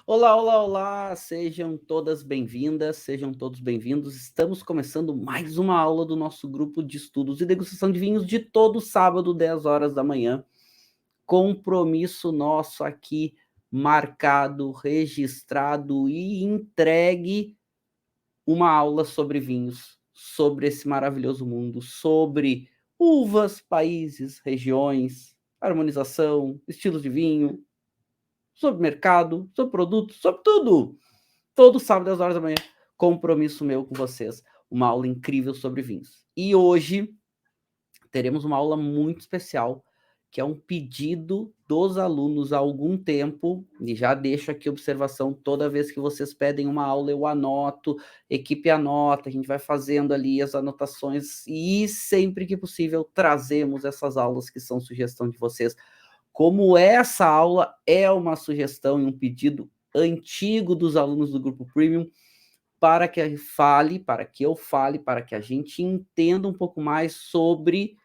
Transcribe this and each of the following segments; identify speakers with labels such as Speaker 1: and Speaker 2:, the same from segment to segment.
Speaker 1: Olá, olá, olá! Sejam todas bem-vindas, sejam todos bem-vindos. Estamos começando mais uma aula do nosso grupo de estudos e degustação de vinhos de todo sábado, 10 horas da manhã. Compromisso nosso aqui, marcado, registrado e entregue uma aula sobre vinhos, sobre esse maravilhoso mundo, sobre uvas, países, regiões, harmonização, estilos de vinho, sobre mercado, sobre produtos, sobre tudo. Todo sábado, 10 horas da manhã, compromisso meu com vocês. Uma aula incrível sobre vinhos. E hoje teremos uma aula muito especial, que é um pedido dos alunos há algum tempo, e já deixo aqui a observação, toda vez que vocês pedem uma aula, eu anoto, equipe anota, a gente vai fazendo ali as anotações, e sempre que possível, trazemos essas aulas que são sugestão de vocês. Como essa aula é uma sugestão e um pedido antigo dos alunos do Grupo Premium, para que eu fale, para que a gente entenda um pouco mais sobre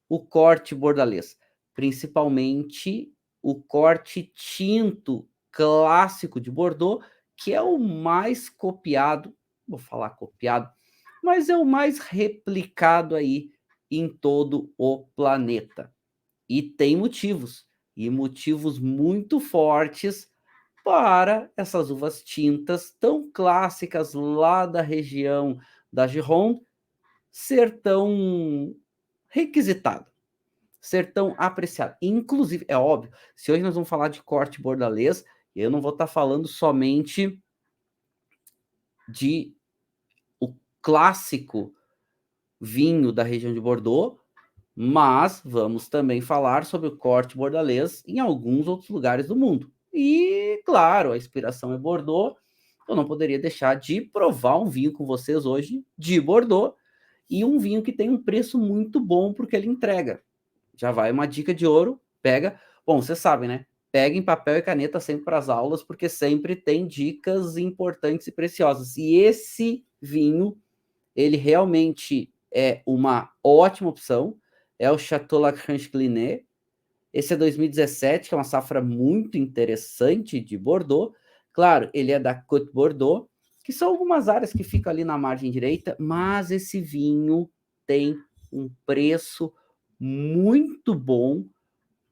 Speaker 1: o corte bordalês, principalmente o corte tinto clássico de Bordeaux, que é o mais copiado, vou falar copiado, mas é o mais replicado aí em todo o planeta. E tem motivos, e motivos muito fortes para essas uvas tintas tão clássicas lá da região da Gironde ser tão requisitada, ser tão apreciada. Inclusive, é óbvio, se hoje nós vamos falar de corte bordalês, eu não vou estar falando somente de o clássico vinho da região de Bordeaux, mas vamos também falar sobre o corte bordalês em alguns outros lugares do mundo. E, claro, a inspiração é Bordeaux, eu não poderia deixar de provar um vinho com vocês hoje de Bordeaux, e um vinho que tem um preço muito bom porque ele entrega. Já vai uma dica de ouro, pega. Bom, vocês sabem, né? Peguem papel e caneta sempre para as aulas, porque sempre tem dicas importantes e preciosas. E esse vinho, ele realmente é uma ótima opção. É o Chateau Lagrange Clinet. Esse é 2017, que é uma safra muito interessante de Bordeaux. Claro, ele é da Côte Bordeaux, que são algumas áreas que ficam ali na margem direita, mas esse vinho tem um preço muito bom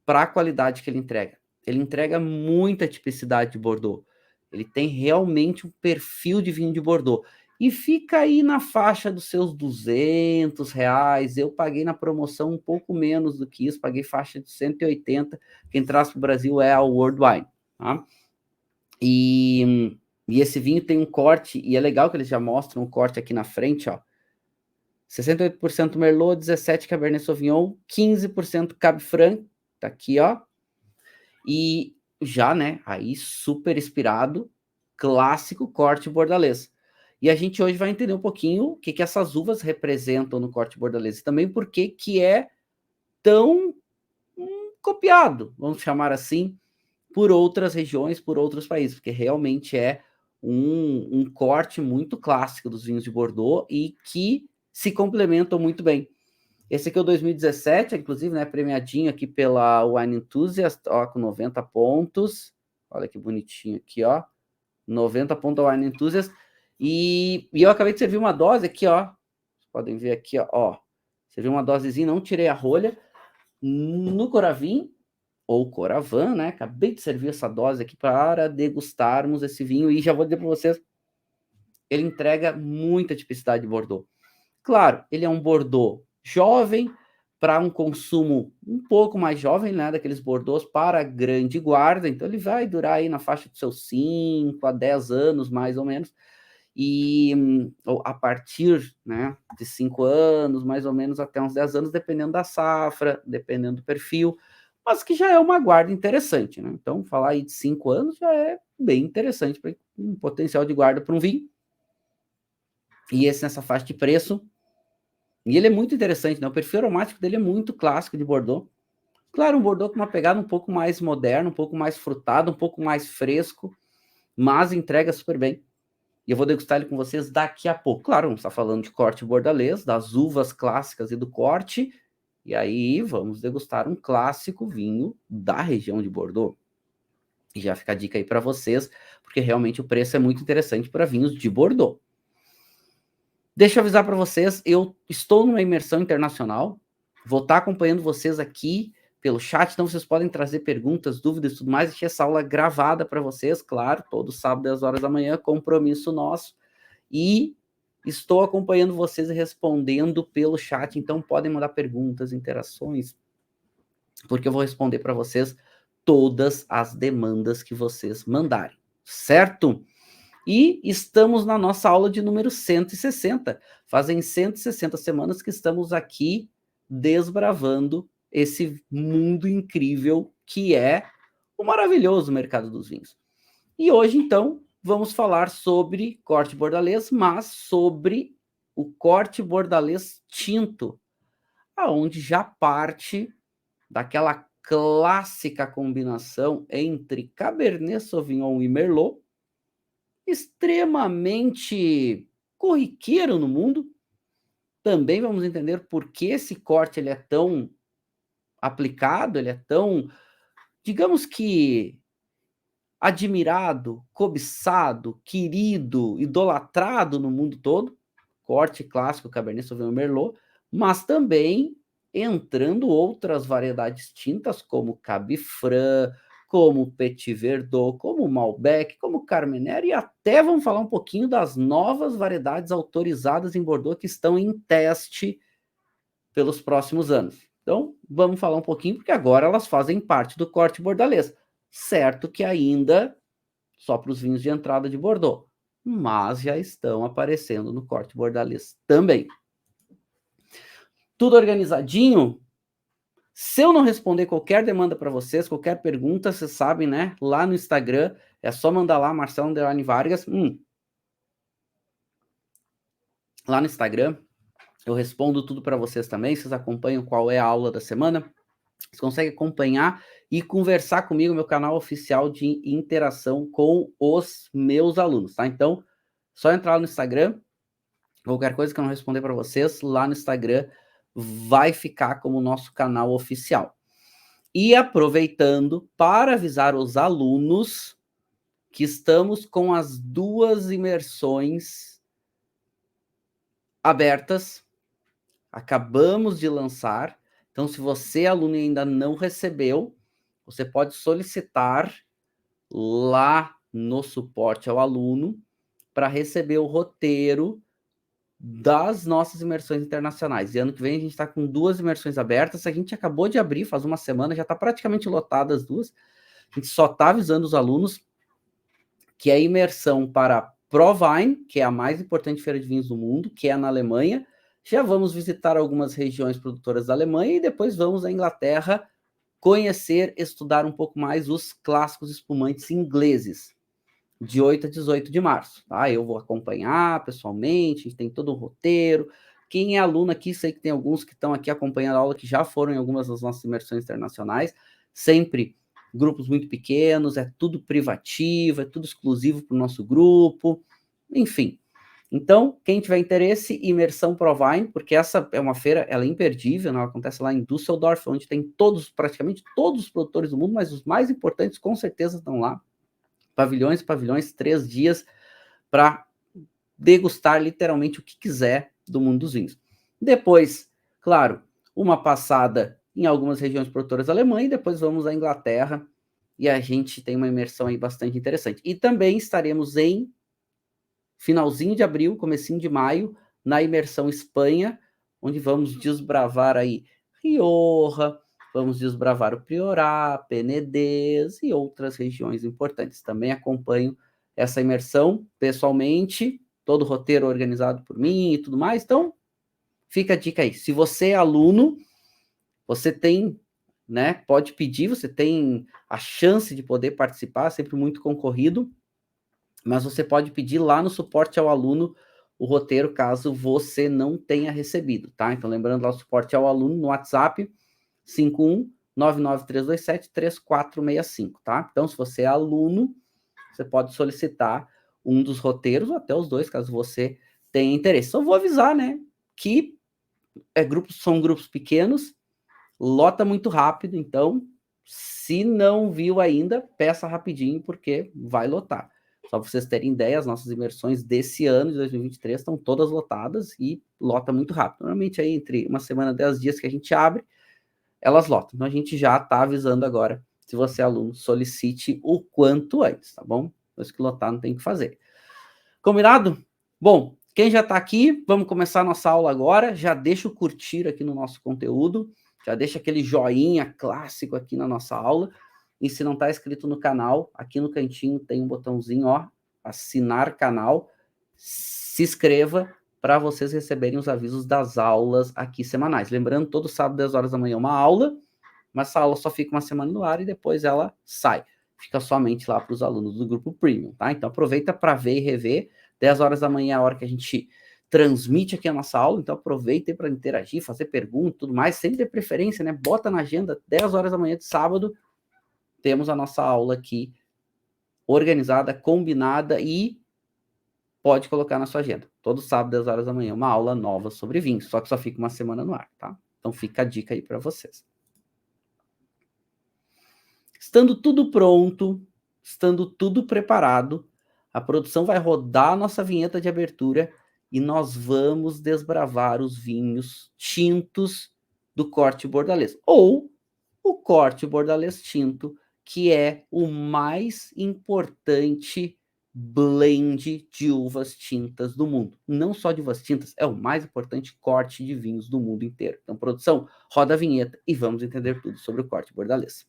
Speaker 1: para a qualidade que ele entrega. Ele entrega muita tipicidade de Bordeaux. Ele tem realmente um perfil de vinho de Bordeaux. E fica aí na faixa dos seus R$200. Eu paguei na promoção um pouco menos do que isso, paguei faixa de 180. Quem traz para o Brasil é a World Wine. Tá? E E esse vinho tem um corte, e é legal que eles já mostram o corte aqui na frente, ó. 68% Merlot, 17% Cabernet Sauvignon, 15% Cab Franc, tá aqui, ó. E já, né, aí super inspirado, clássico corte bordalês. E a gente hoje vai entender um pouquinho o que essas uvas representam no corte bordalês e também por que é tão copiado, vamos chamar assim, por outras regiões, por outros países, porque realmente é um corte muito clássico dos vinhos de Bordeaux e que se complementam muito bem. Esse aqui é o 2017, inclusive, né, premiadinho aqui pela Wine Enthusiast, ó, com 90 pontos. Olha que bonitinho aqui, ó. 90 pontos a Wine Enthusiast. E eu acabei de servir uma dose aqui, ó. Vocês podem ver aqui, ó. Servi uma dosezinha, não tirei a rolha. No Coravin, ou Coravan, né? Acabei de servir essa dose aqui para degustarmos esse vinho. E já vou dizer para vocês, ele entrega muita tipicidade de Bordeaux. Claro, ele é um Bordeaux jovem, para um consumo um pouco mais jovem, né, daqueles Bordeaux para grande guarda, então ele vai durar aí na faixa dos seus 5 a 10 anos, mais ou menos, e a partir, né, de 5 anos, mais ou menos até uns 10 anos, dependendo da safra, dependendo do perfil, mas que já é uma guarda interessante, né, então falar aí de 5 anos já é bem interessante, para um potencial de guarda para um vinho, e esse nessa faixa de preço. E ele é muito interessante, né? O perfil aromático dele é muito clássico de Bordeaux. Claro, um Bordeaux com uma pegada um pouco mais moderna, um pouco mais frutado, um pouco mais fresco, mas entrega super bem. E eu vou degustar ele com vocês daqui a pouco. Claro, vamos estar falando de corte bordalês, das uvas clássicas e do corte. E aí vamos degustar um clássico vinho da região de Bordeaux. E já fica a dica aí para vocês, porque realmente o preço é muito interessante para vinhos de Bordeaux. Deixa eu avisar para vocês, eu estou numa imersão internacional, vou estar acompanhando vocês aqui pelo chat, então vocês podem trazer perguntas, dúvidas e tudo mais, deixei essa aula gravada para vocês, claro, todo sábado, 10 horas da manhã, compromisso nosso, e estou acompanhando vocês e respondendo pelo chat, então podem mandar perguntas, interações, porque eu vou responder para vocês todas as demandas que vocês mandarem, certo? E estamos na nossa aula de número 160. Fazem 160 semanas que estamos aqui desbravando esse mundo incrível que é o maravilhoso mercado dos vinhos. E hoje, então, vamos falar sobre corte bordalês, mas sobre o corte bordalês tinto, aonde já parte daquela clássica combinação entre Cabernet Sauvignon e Merlot, extremamente corriqueiro no mundo. Também vamos entender por que esse corte ele é tão aplicado, ele é tão, digamos que, admirado, cobiçado, querido, idolatrado no mundo todo. Corte clássico Cabernet Sauvignon Merlot, mas também entrando outras variedades tintas, como Cab Franc, como Petit Verdot, como Malbec, como Carmenère, e até vamos falar um pouquinho das novas variedades autorizadas em Bordeaux que estão em teste pelos próximos anos. Então, vamos falar um pouquinho, porque agora elas fazem parte do corte bordalês. Certo que ainda só para os vinhos de entrada de Bordeaux, mas já estão aparecendo no corte bordalês também. Tudo organizadinho? Se eu não responder qualquer demanda para vocês, qualquer pergunta, vocês sabem, né? Lá no Instagram, é só mandar lá, Marcelo Vargas. Lá no Instagram, eu respondo tudo para vocês também. Vocês acompanham qual é a aula da semana. Vocês conseguem acompanhar e conversar comigo, meu canal oficial de interação com os meus alunos, tá? Então, só entrar no Instagram, qualquer coisa que eu não responder para vocês, lá no Instagram vai ficar como nosso canal oficial. E aproveitando para avisar os alunos que estamos com as 2 imersões abertas, acabamos de lançar, então se você, aluno, ainda não recebeu, você pode solicitar lá no suporte ao aluno para receber o roteiro das nossas imersões internacionais. E ano que vem a gente está com 2 imersões abertas, a gente acabou de abrir faz uma semana, já está praticamente lotada as 2, a gente só está avisando os alunos que é a imersão para Provine, que é a mais importante feira de vinhos do mundo, que é na Alemanha. Já vamos visitar algumas regiões produtoras da Alemanha e depois vamos à Inglaterra conhecer, estudar um pouco mais os clássicos espumantes ingleses, de 8 a 18 de março. Tá? Eu vou acompanhar pessoalmente, a gente tem todo um roteiro. Quem é aluno aqui, sei que tem alguns que estão aqui acompanhando a aula, que já foram em algumas das nossas imersões internacionais, sempre grupos muito pequenos, é tudo privativo, é tudo exclusivo para o nosso grupo, enfim. Então, quem tiver interesse, imersão Provine, porque essa é uma feira, ela é imperdível, né? Ela acontece lá em Düsseldorf, onde tem praticamente todos os produtores do mundo, mas os mais importantes com certeza estão lá. Pavilhões e pavilhões, 3 dias para degustar literalmente o que quiser do mundo dos vinhos. Depois, claro, uma passada em algumas regiões produtoras alemãs e depois vamos à Inglaterra e a gente tem uma imersão aí bastante interessante. E também estaremos em finalzinho de abril, comecinho de maio, na imersão Espanha, onde vamos desbravar aí Rioja, vamos desbravar o Priorat, Penedès e outras regiões importantes. Também acompanho essa imersão pessoalmente, todo o roteiro organizado por mim e tudo mais. Então, fica a dica aí. Se você é aluno, você tem, né, pode pedir, você tem a chance de poder participar, sempre muito concorrido, mas você pode pedir lá no suporte ao aluno o roteiro, caso você não tenha recebido, tá? Então, lembrando lá o suporte ao aluno no WhatsApp, 51-99327-3465, tá? Então, se você é aluno, você pode solicitar um dos roteiros, ou até os dois, caso você tenha interesse. Só vou avisar, né, que são grupos pequenos, lota muito rápido, então, se não viu ainda, peça rapidinho, porque vai lotar. Só para vocês terem ideia, as nossas imersões desse ano, de 2023, estão todas lotadas e lota muito rápido. Normalmente, aí, entre uma semana e 10 dias que a gente abre, elas lotam. Então, a gente já está avisando agora, se você é aluno, solicite o quanto antes, tá bom? Depois que lotar, não tem o que fazer. Combinado? Bom, quem já está aqui, vamos começar a nossa aula agora. Já deixa o curtir aqui no nosso conteúdo, já deixa aquele joinha clássico aqui na nossa aula. E se não está inscrito no canal, aqui no cantinho tem um botãozinho, ó, assinar canal. Se inscreva para vocês receberem os avisos das aulas aqui semanais. Lembrando, todo sábado, 10 horas da manhã, uma aula, mas essa aula só fica uma semana no ar e depois ela sai. Fica somente lá para os alunos do grupo Premium, tá? Então aproveita para ver e rever. 10 horas da manhã é a hora que a gente transmite aqui a nossa aula, então aproveita para interagir, fazer perguntas, tudo mais, sempre de preferência, né? Bota na agenda, 10 horas da manhã de sábado, temos a nossa aula aqui organizada, combinada e pode colocar na sua agenda. Todo sábado, 10 horas da manhã, uma aula nova sobre vinhos, só que só fica uma semana no ar, tá? Então fica a dica aí para vocês. Estando tudo pronto, estando tudo preparado, a produção vai rodar a nossa vinheta de abertura e nós vamos desbravar os vinhos tintos do corte bordalês, ou o corte bordalês tinto, que é o mais importante blend de uvas tintas do mundo. Não só de uvas tintas, é o mais importante corte de vinhos do mundo inteiro. Então, produção, roda a vinheta e vamos entender tudo sobre o corte bordalês.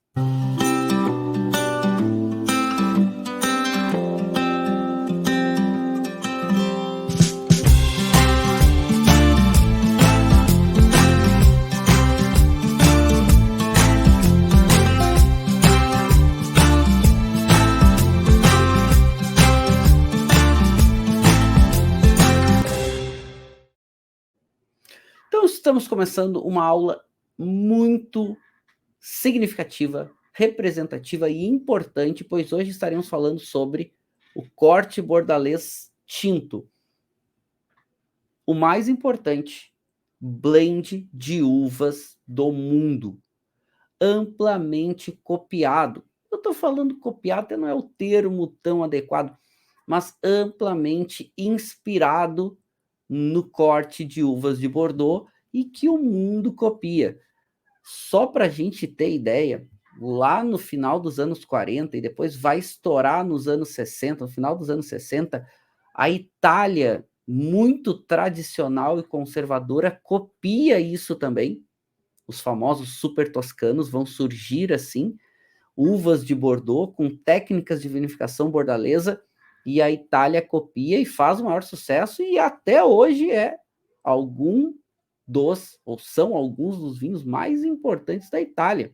Speaker 1: Então, estamos começando uma aula muito significativa, representativa e importante, pois hoje estaremos falando sobre o corte bordalês tinto, o mais importante blend de uvas do mundo, amplamente copiado. Eu estou falando copiado, até não é o termo tão adequado, mas amplamente inspirado no corte de uvas de Bordeaux e que o mundo copia. Só para a gente ter ideia, lá no final dos anos 40 e depois vai estourar nos anos 60, no final dos anos 60, a Itália, muito tradicional e conservadora, copia isso também. Os famosos super toscanos vão surgir assim, uvas de Bordeaux com técnicas de vinificação bordalesa e a Itália copia e faz o maior sucesso, e até hoje são alguns dos vinhos mais importantes da Itália.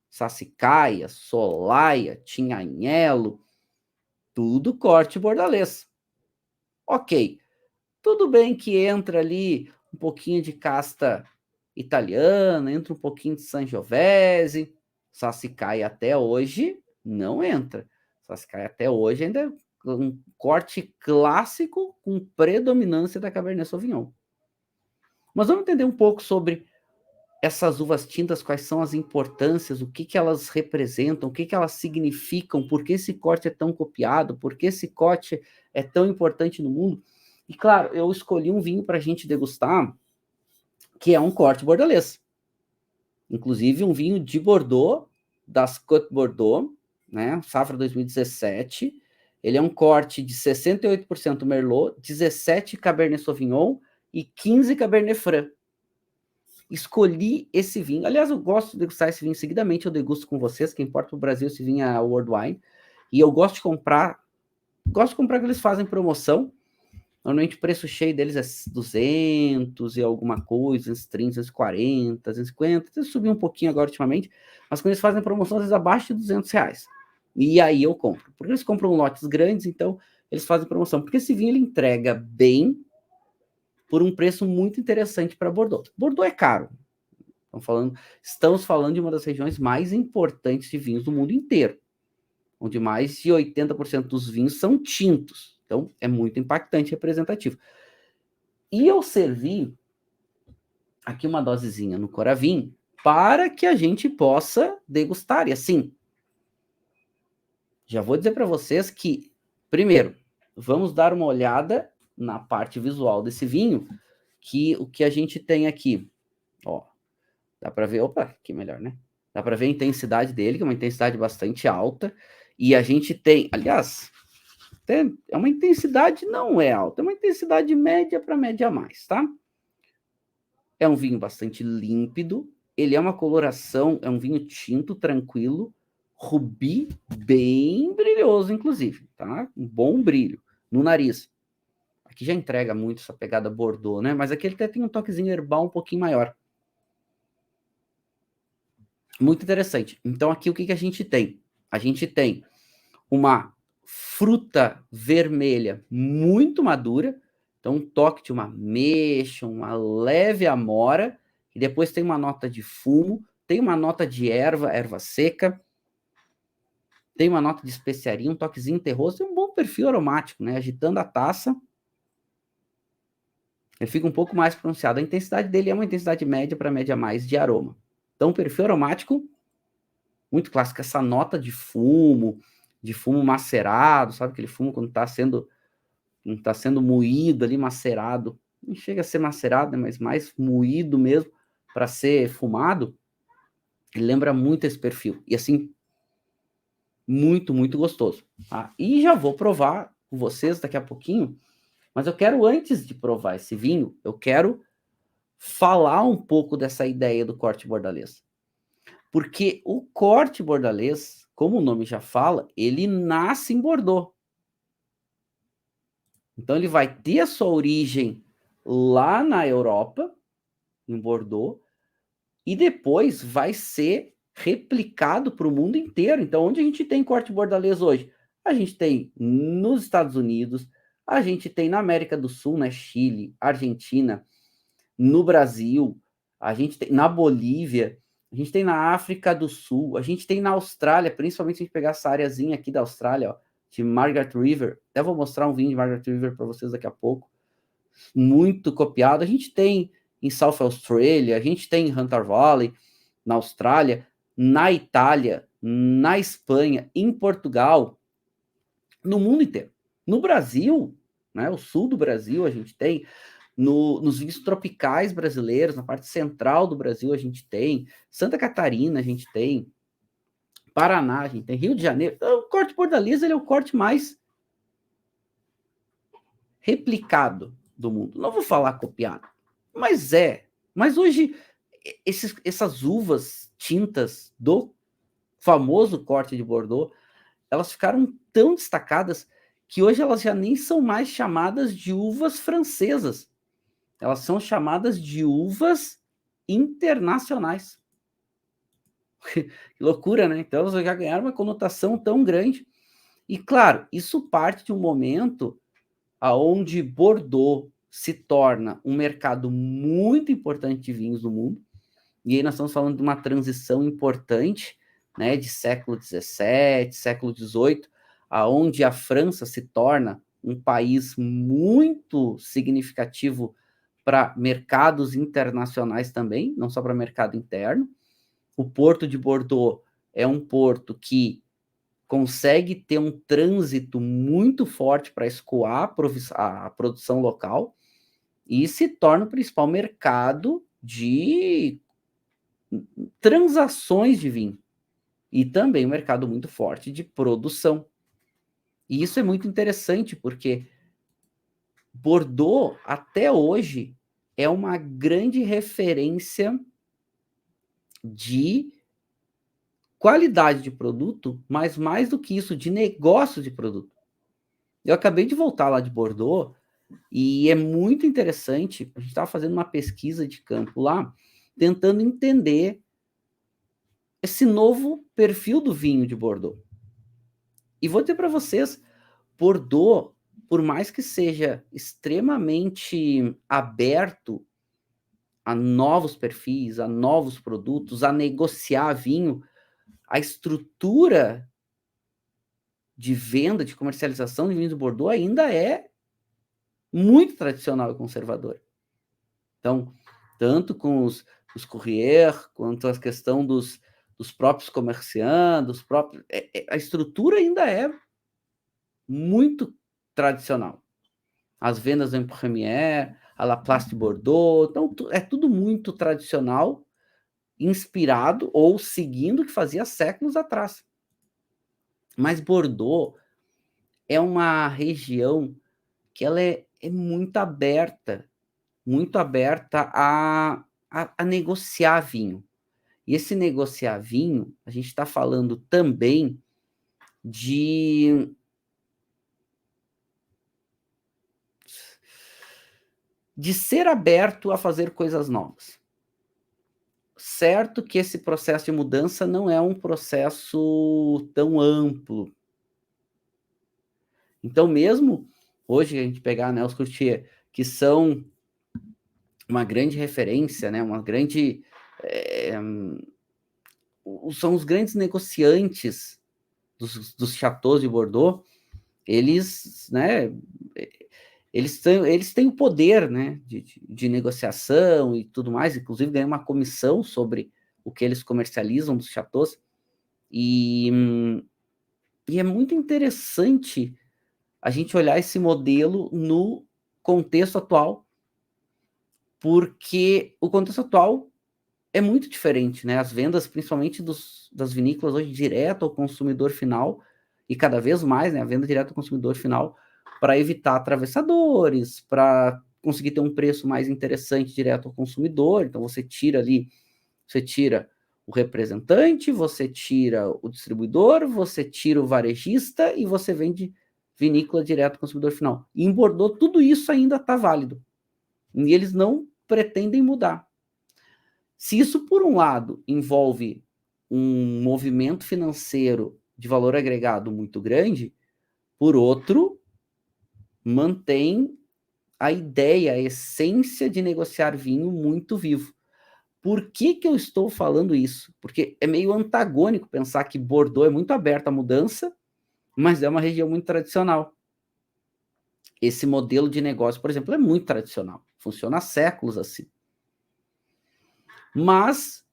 Speaker 1: Sassicaia, Solaia, Tignanello, tudo corte bordalês. Ok, tudo bem que entra ali um pouquinho de casta italiana, entra um pouquinho de Sangiovese, Sassicaia até hoje não entra. Sassicaia até hoje ainda é um corte clássico com predominância da Cabernet Sauvignon. Mas vamos entender um pouco sobre essas uvas tintas, quais são as importâncias, o que elas representam, o que elas significam, por que esse corte é tão copiado, por que esse corte é tão importante no mundo. E claro, eu escolhi um vinho para a gente degustar, que é um corte bordalês. Inclusive um vinho de Bordeaux, das Côtes Bordeaux, né? Safra 2017. Ele é um corte de 68% Merlot, 17% Cabernet Sauvignon e 15% Cabernet Franc. Escolhi esse vinho. Aliás, eu gosto de degustar esse vinho seguidamente, eu degusto com vocês, que importa para o Brasil, esse vinho é a World Wine. E eu gosto de comprar que eles fazem promoção. Normalmente o preço cheio deles é 200 e alguma coisa, 230, 240, 250, subiu um pouquinho agora ultimamente, mas quando eles fazem promoção, às vezes abaixo de 200 reais. E aí eu compro. Porque eles compram lotes grandes, então eles fazem promoção. Porque esse vinho ele entrega bem por um preço muito interessante para Bordeaux. Bordeaux é caro. Estamos falando de uma das regiões mais importantes de vinhos do mundo inteiro, onde mais de 80% dos vinhos são tintos. Então, é muito impactante e representativo. E eu servi aqui uma dosezinha no Coravin para que a gente possa degustar. E assim, já vou dizer para vocês que, primeiro, vamos dar uma olhada na parte visual desse vinho, que o que a gente tem aqui, ó, dá para ver, opa, que melhor, né? Dá para ver a intensidade dele, que é uma intensidade bastante alta, e a gente tem, aliás, é uma intensidade não é alta, é uma intensidade média para média a mais, tá? É um vinho bastante límpido, ele é uma coloração, é um vinho tinto, tranquilo, rubi bem brilhoso, inclusive, tá? Um bom brilho no nariz. Aqui já entrega muito essa pegada Bordeaux, né? Mas aqui ele até tem um toquezinho herbal um pouquinho maior. Muito interessante. Então, aqui o que a gente tem? A gente tem uma fruta vermelha muito madura, então um toque de uma ameixa, uma leve amora, e depois tem uma nota de fumo, tem uma nota de erva seca, tem uma nota de especiaria, um toquezinho terroso, tem um bom perfil aromático, né? Agitando a taça, ele fica um pouco mais pronunciado. A intensidade dele é uma intensidade média para média mais de aroma. Então, perfil aromático muito clássico, essa nota de fumo macerado, sabe aquele fumo quando está sendo moído ali, macerado, não chega a ser macerado, né, mas mais moído mesmo, para ser fumado, ele lembra muito esse perfil, e assim, muito, muito gostoso, tá? E já vou provar com vocês daqui a pouquinho, mas eu quero, antes de provar esse vinho, eu quero falar um pouco dessa ideia do corte bordalês. Porque o corte bordalês, como o nome já fala, ele nasce em Bordeaux. Então ele vai ter a sua origem lá na Europa, em Bordeaux, e depois vai ser replicado para o mundo inteiro. Então, onde a gente tem corte bordalês hoje? A gente tem nos Estados Unidos, a gente tem na América do Sul, né, Chile, Argentina, no Brasil, a gente tem na Bolívia, a gente tem na África do Sul, a gente tem na Austrália, principalmente se a gente pegar essa areazinha aqui da Austrália, ó, de Margaret River. Até vou mostrar um vinho de Margaret River para vocês daqui a pouco. Muito copiado. A gente tem em South Australia, a gente tem em Hunter Valley, na Austrália, na Itália, na Espanha, em Portugal, no mundo inteiro. No Brasil, né, o sul do Brasil, a gente tem nos vinhos tropicais brasileiros, na parte central do Brasil a gente tem, Santa Catarina a gente tem, Paraná a gente tem, Rio de Janeiro. O corte bordalês ele é o corte mais replicado do mundo. Não vou falar copiado, mas é. Mas hoje essas uvas tintas do famoso corte de Bordeaux, elas ficaram tão destacadas que hoje elas já nem são mais chamadas de uvas francesas. Elas são chamadas de uvas internacionais. Que loucura, né? Então, elas já ganharam uma conotação tão grande. E, claro, isso parte de um momento onde Bordeaux se torna um mercado muito importante de vinhos no mundo. E aí nós estamos falando de uma transição importante, né, de século XVII, século XVIII, aonde a França se torna um país muito significativo para mercados internacionais também, não só para mercado interno. O porto de Bordeaux é um porto que consegue ter um trânsito muito forte para escoar a produção local e se torna o principal mercado de transações de vinho e também um mercado muito forte de produção. E isso é muito interessante porque Bordeaux, até hoje, é uma grande referência de qualidade de produto, mas mais do que isso, de negócio de produto. Eu acabei de voltar lá de Bordeaux e é muito interessante. A gente estava fazendo uma pesquisa de campo lá, tentando entender esse novo perfil do vinho de Bordeaux. E vou dizer para vocês, Bordeaux, por mais que seja extremamente aberto a novos perfis, a novos produtos, a negociar vinho, a estrutura de venda, de comercialização de vinhos de Bordeaux ainda é muito tradicional e conservador. Então, tanto com os courriers, quanto a questão dos próprios comerciantes, a estrutura ainda é muito tradicional. As vendas em Premier, a La Place de Bordeaux, então é tudo muito tradicional, inspirado ou seguindo o que fazia séculos atrás. Mas Bordeaux é uma região que ela é muito aberta a negociar vinho. E esse negociar vinho, a gente está falando também de ser aberto a fazer coisas novas. Certo que esse processo de mudança não é um processo tão amplo. Então, mesmo hoje, a gente pegar, né, os courtiers, que são uma grande referência, né, uma grande... são os grandes negociantes dos chateaus de Bordeaux, eles, né, eles têm o poder, né, de negociação e tudo mais, inclusive ganham uma comissão sobre o que eles comercializam dos chateaus, e é muito interessante a gente olhar esse modelo no contexto atual, porque o contexto atual é muito diferente, né? As vendas, principalmente das vinícolas hoje, direto ao consumidor final, e cada vez mais, né, a venda direto ao consumidor final, para evitar atravessadores, para conseguir ter um preço mais interessante direto ao consumidor. Então, você tira o representante, você tira o distribuidor, você tira o varejista e você vende vinícola direto ao consumidor final. E em Bordeaux, tudo isso ainda está válido. E eles não pretendem mudar. Se isso, por um lado, envolve um movimento financeiro de valor agregado muito grande, por outro, mantém a ideia, a essência de negociar vinho muito vivo. Por que eu estou falando isso? Porque é meio antagônico pensar que Bordeaux é muito aberto à mudança, mas é uma região muito tradicional. Esse modelo de negócio, por exemplo, é muito tradicional. Funciona há séculos assim. Mas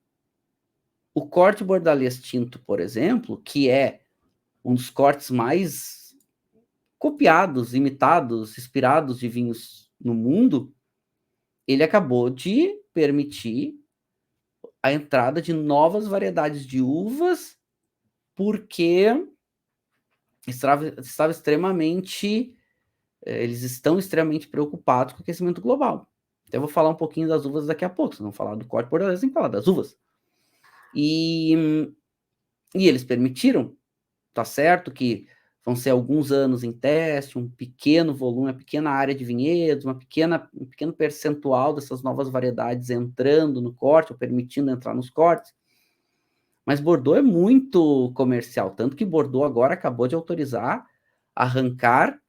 Speaker 1: o corte bordalês tinto, por exemplo, que é um dos cortes mais copiados, imitados, inspirados de vinhos no mundo, ele acabou de permitir a entrada de novas variedades de uvas, porque eles estão extremamente preocupados com o aquecimento global. Então, eu vou falar um pouquinho das uvas daqui a pouco. Se não falar do corte bordalês, tem que falar das uvas. E eles permitiram, tá certo que vão ser alguns anos em teste, um pequeno volume, uma pequena área de vinhedos, um pequeno percentual dessas novas variedades entrando no corte, ou permitindo entrar nos cortes. Mas Bordeaux é muito comercial, tanto que Bordeaux agora acabou de autorizar arrancar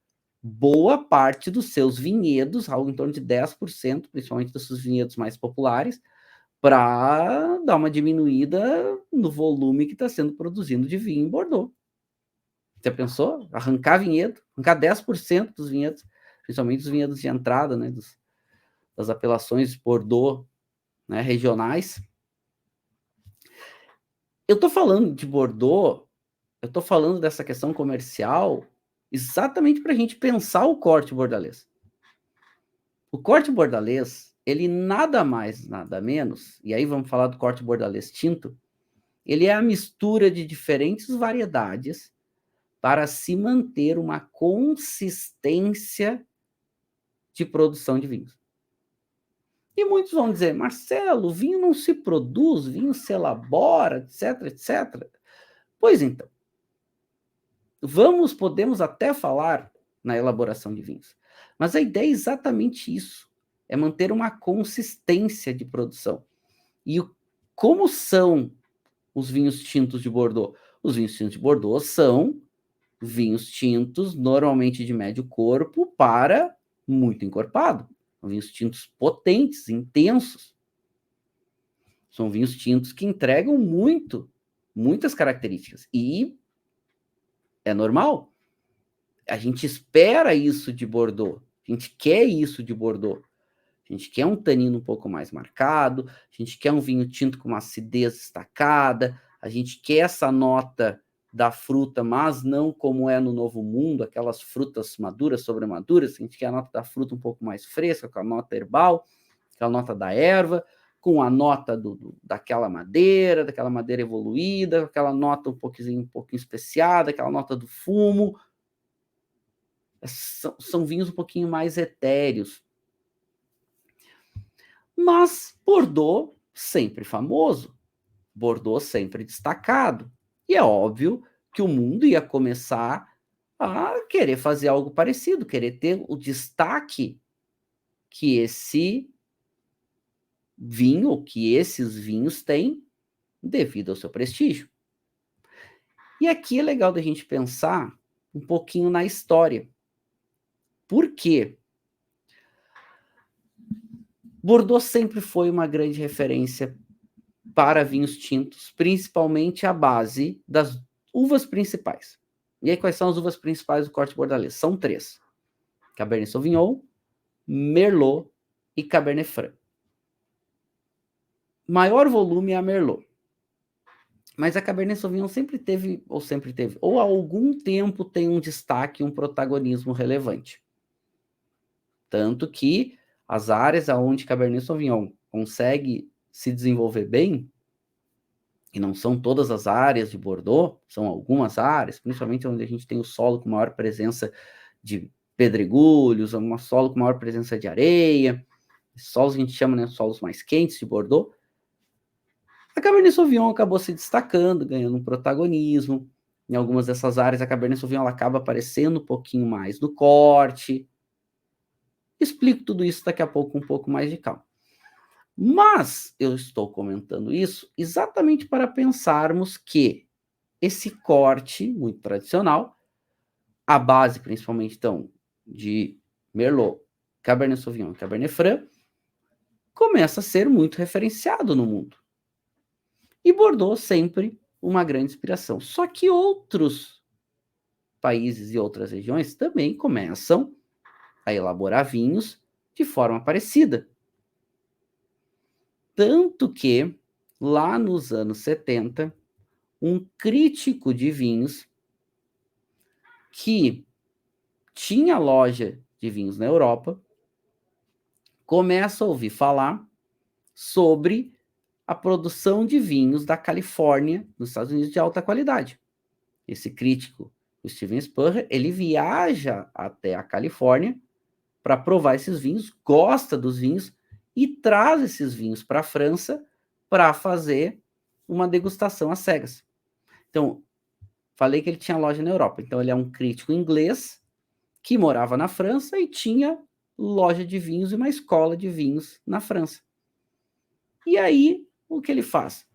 Speaker 1: boa parte dos seus vinhedos, algo em torno de 10%, principalmente dos seus vinhedos mais populares, para dar uma diminuída no volume que está sendo produzido de vinho em Bordeaux. Você pensou? Arrancar vinhedo, arrancar 10% dos vinhedos, principalmente os vinhedos de entrada, né, das apelações Bordeaux, né, regionais. Eu estou falando de Bordeaux, eu estou falando dessa questão comercial exatamente para a gente pensar o corte bordalês. O corte bordalês, ele nada mais, nada menos, e aí vamos falar do corte bordalês tinto, ele é a mistura de diferentes variedades para se manter uma consistência de produção de vinhos. E muitos vão dizer, Marcelo, vinho não se produz, vinho se elabora, etc, etc. Pois então, podemos até falar na elaboração de vinhos, mas a ideia é exatamente isso, é manter uma consistência de produção. E como são os vinhos tintos de Bordeaux? Os vinhos tintos de Bordeaux são vinhos tintos, normalmente de médio corpo, para muito encorpado. São vinhos tintos potentes, intensos. São vinhos tintos que entregam muitas características. E é normal. A gente espera isso de Bordeaux. A gente quer isso de Bordeaux. A gente quer um tanino um pouco mais marcado, a gente quer um vinho tinto com uma acidez destacada, a gente quer essa nota da fruta, mas não como é no Novo Mundo, aquelas frutas maduras, sobremaduras, a gente quer a nota da fruta um pouco mais fresca, com a nota herbal, aquela nota da erva, com a nota daquela madeira evoluída, aquela nota um pouquinho especiada, aquela nota do fumo. São vinhos um pouquinho mais etéreos. Mas Bordeaux sempre famoso, Bordeaux sempre destacado. E é óbvio que o mundo ia começar a querer fazer algo parecido, querer ter o destaque que esse vinho, que esses vinhos têm, devido ao seu prestígio. E aqui é legal da gente pensar um pouquinho na história. Por quê? Bordeaux sempre foi uma grande referência para vinhos tintos, principalmente à base das uvas principais. E aí, quais são as uvas principais do corte bordalês? São 3. Cabernet Sauvignon, Merlot e Cabernet Franc. Maior volume é a Merlot. Mas a Cabernet Sauvignon sempre teve, ou há algum tempo tem um destaque, um protagonismo relevante. Tanto que as áreas onde Cabernet Sauvignon consegue se desenvolver bem, e não são todas as áreas de Bordeaux, são algumas áreas, principalmente onde a gente tem o solo com maior presença de pedregulhos, um solo com maior presença de areia, solos a gente chama, né, solos mais quentes de Bordeaux. A Cabernet Sauvignon acabou se destacando, ganhando um protagonismo. Em algumas dessas áreas, a Cabernet Sauvignon ela acaba aparecendo um pouquinho mais no corte. Explico tudo isso daqui a pouco, um pouco mais de calma. Mas eu estou comentando isso exatamente para pensarmos que esse corte muito tradicional, a base principalmente então de Merlot, Cabernet Sauvignon e Cabernet Franc, começa a ser muito referenciado no mundo. E Bordeaux sempre uma grande inspiração. Só que outros países e outras regiões também começam a elaborar vinhos de forma parecida. Tanto que, lá nos anos 70, um crítico de vinhos que tinha loja de vinhos na Europa começa a ouvir falar sobre a produção de vinhos da Califórnia, nos Estados Unidos, de alta qualidade. Esse crítico, o Steven Spurrier, ele viaja até a Califórnia para provar esses vinhos, gosta dos vinhos e traz esses vinhos para a França para fazer uma degustação às cegas. Então, Falei que ele tinha loja na Europa. Então, ele é um crítico inglês que morava na França e tinha loja de vinhos e uma escola de vinhos na França. E aí, o que ele faz?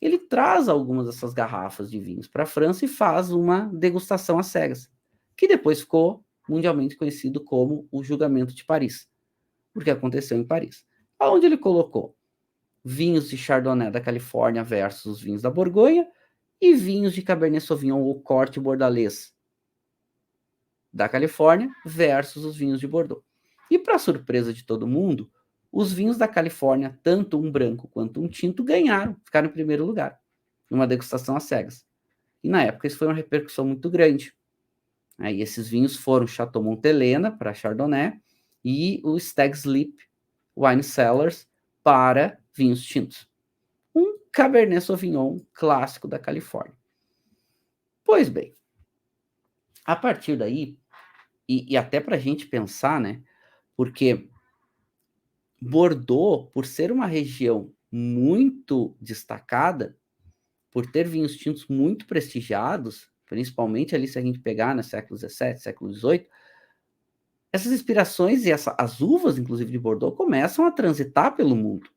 Speaker 1: Ele traz algumas dessas garrafas de vinhos para a França e faz uma degustação às cegas, que depois ficou mundialmente conhecido como o Julgamento de Paris, porque aconteceu em Paris. Onde ele colocou vinhos de Chardonnay da Califórnia versus os vinhos da Borgonha e vinhos de Cabernet Sauvignon ou Corte Bordalês da Califórnia versus os vinhos de Bordeaux. E para surpresa de todo mundo, os vinhos da Califórnia, tanto um branco quanto um tinto, ganharam, ficaram em primeiro lugar, numa degustação às cegas. E na época isso foi uma repercussão muito grande. Aí esses vinhos foram Chateau Montelena para Chardonnay e o Stag's Leap Wine Cellars para vinhos tintos. Um Cabernet Sauvignon clássico da Califórnia. Pois bem, a partir daí, e até para a gente pensar, né? Porque Bordeaux, por ser uma região muito destacada, por ter vinhos tintos muito prestigiados, principalmente ali se a gente pegar no século XVII, século XVIII, essas inspirações e as uvas, inclusive de Bordeaux, começam a transitar pelo mundo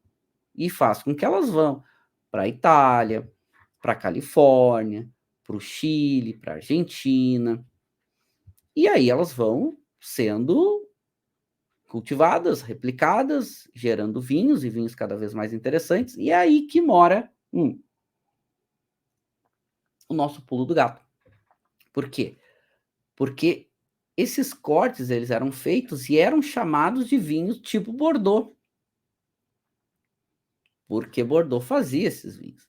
Speaker 1: e faz com que elas vão para a Itália, para a Califórnia, para o Chile, para a Argentina, e aí elas vão sendo cultivadas, replicadas, gerando vinhos e vinhos cada vez mais interessantes, e é aí que mora o nosso pulo do gato. Por quê? Porque esses cortes, eles eram feitos e eram chamados de vinhos tipo Bordeaux, porque Bordeaux fazia esses vinhos.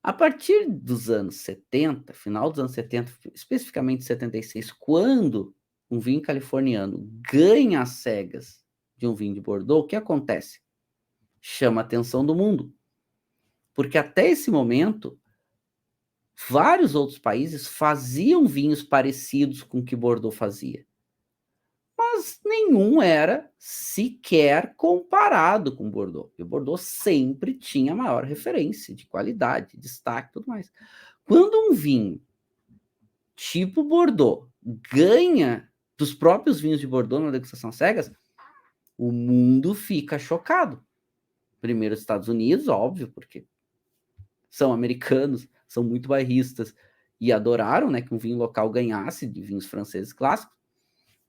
Speaker 1: A partir dos anos 70, final dos anos 70, especificamente 76, quando um vinho californiano ganha as cegas de um vinho de Bordeaux, o que acontece? Chama a atenção do mundo. Porque até esse momento, vários outros países faziam vinhos parecidos com o que Bordeaux fazia. Mas nenhum era sequer comparado com Bordeaux. E o Bordeaux sempre tinha maior referência de qualidade, destaque e tudo mais. Quando um vinho tipo Bordeaux ganha dos próprios vinhos de Bordeaux na degustação cegas, o mundo fica chocado. Primeiro os Estados Unidos, óbvio, porque são americanos, são muito bairristas e adoraram, né, que um vinho local ganhasse de vinhos franceses clássicos.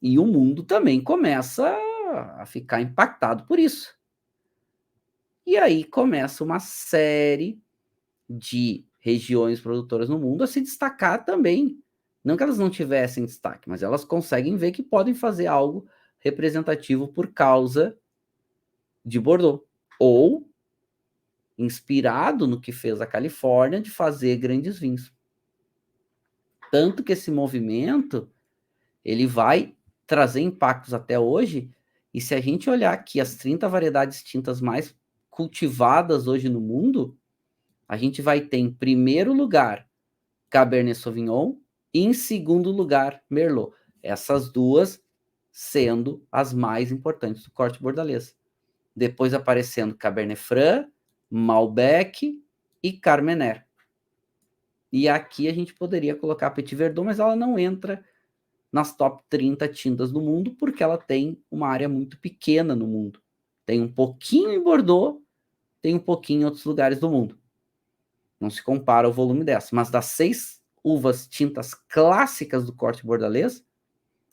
Speaker 1: E o mundo também começa a ficar impactado por isso. E aí começa uma série de regiões produtoras no mundo a se destacar também. Não que elas não tivessem destaque, mas elas conseguem ver que podem fazer algo representativo por causa de Bordeaux. Ou inspirado no que fez a Califórnia de fazer grandes vinhos. Tanto que esse movimento, ele vai trazer impactos até hoje, e se a gente olhar aqui as 30 variedades tintas mais cultivadas hoje no mundo, a gente vai ter em primeiro lugar Cabernet Sauvignon e em segundo lugar Merlot. Essas duas sendo as mais importantes do corte bordalês. Depois aparecendo Cabernet Franc, Malbec e Carmener. E aqui a gente poderia colocar a Petit Verdot, mas ela não entra nas top 30 tintas do mundo, porque ela tem uma área muito pequena no mundo. Tem um pouquinho em Bordeaux, tem um pouquinho em outros lugares do mundo. Não se compara o volume dessa. Mas das 6 uvas tintas clássicas do corte bordalês,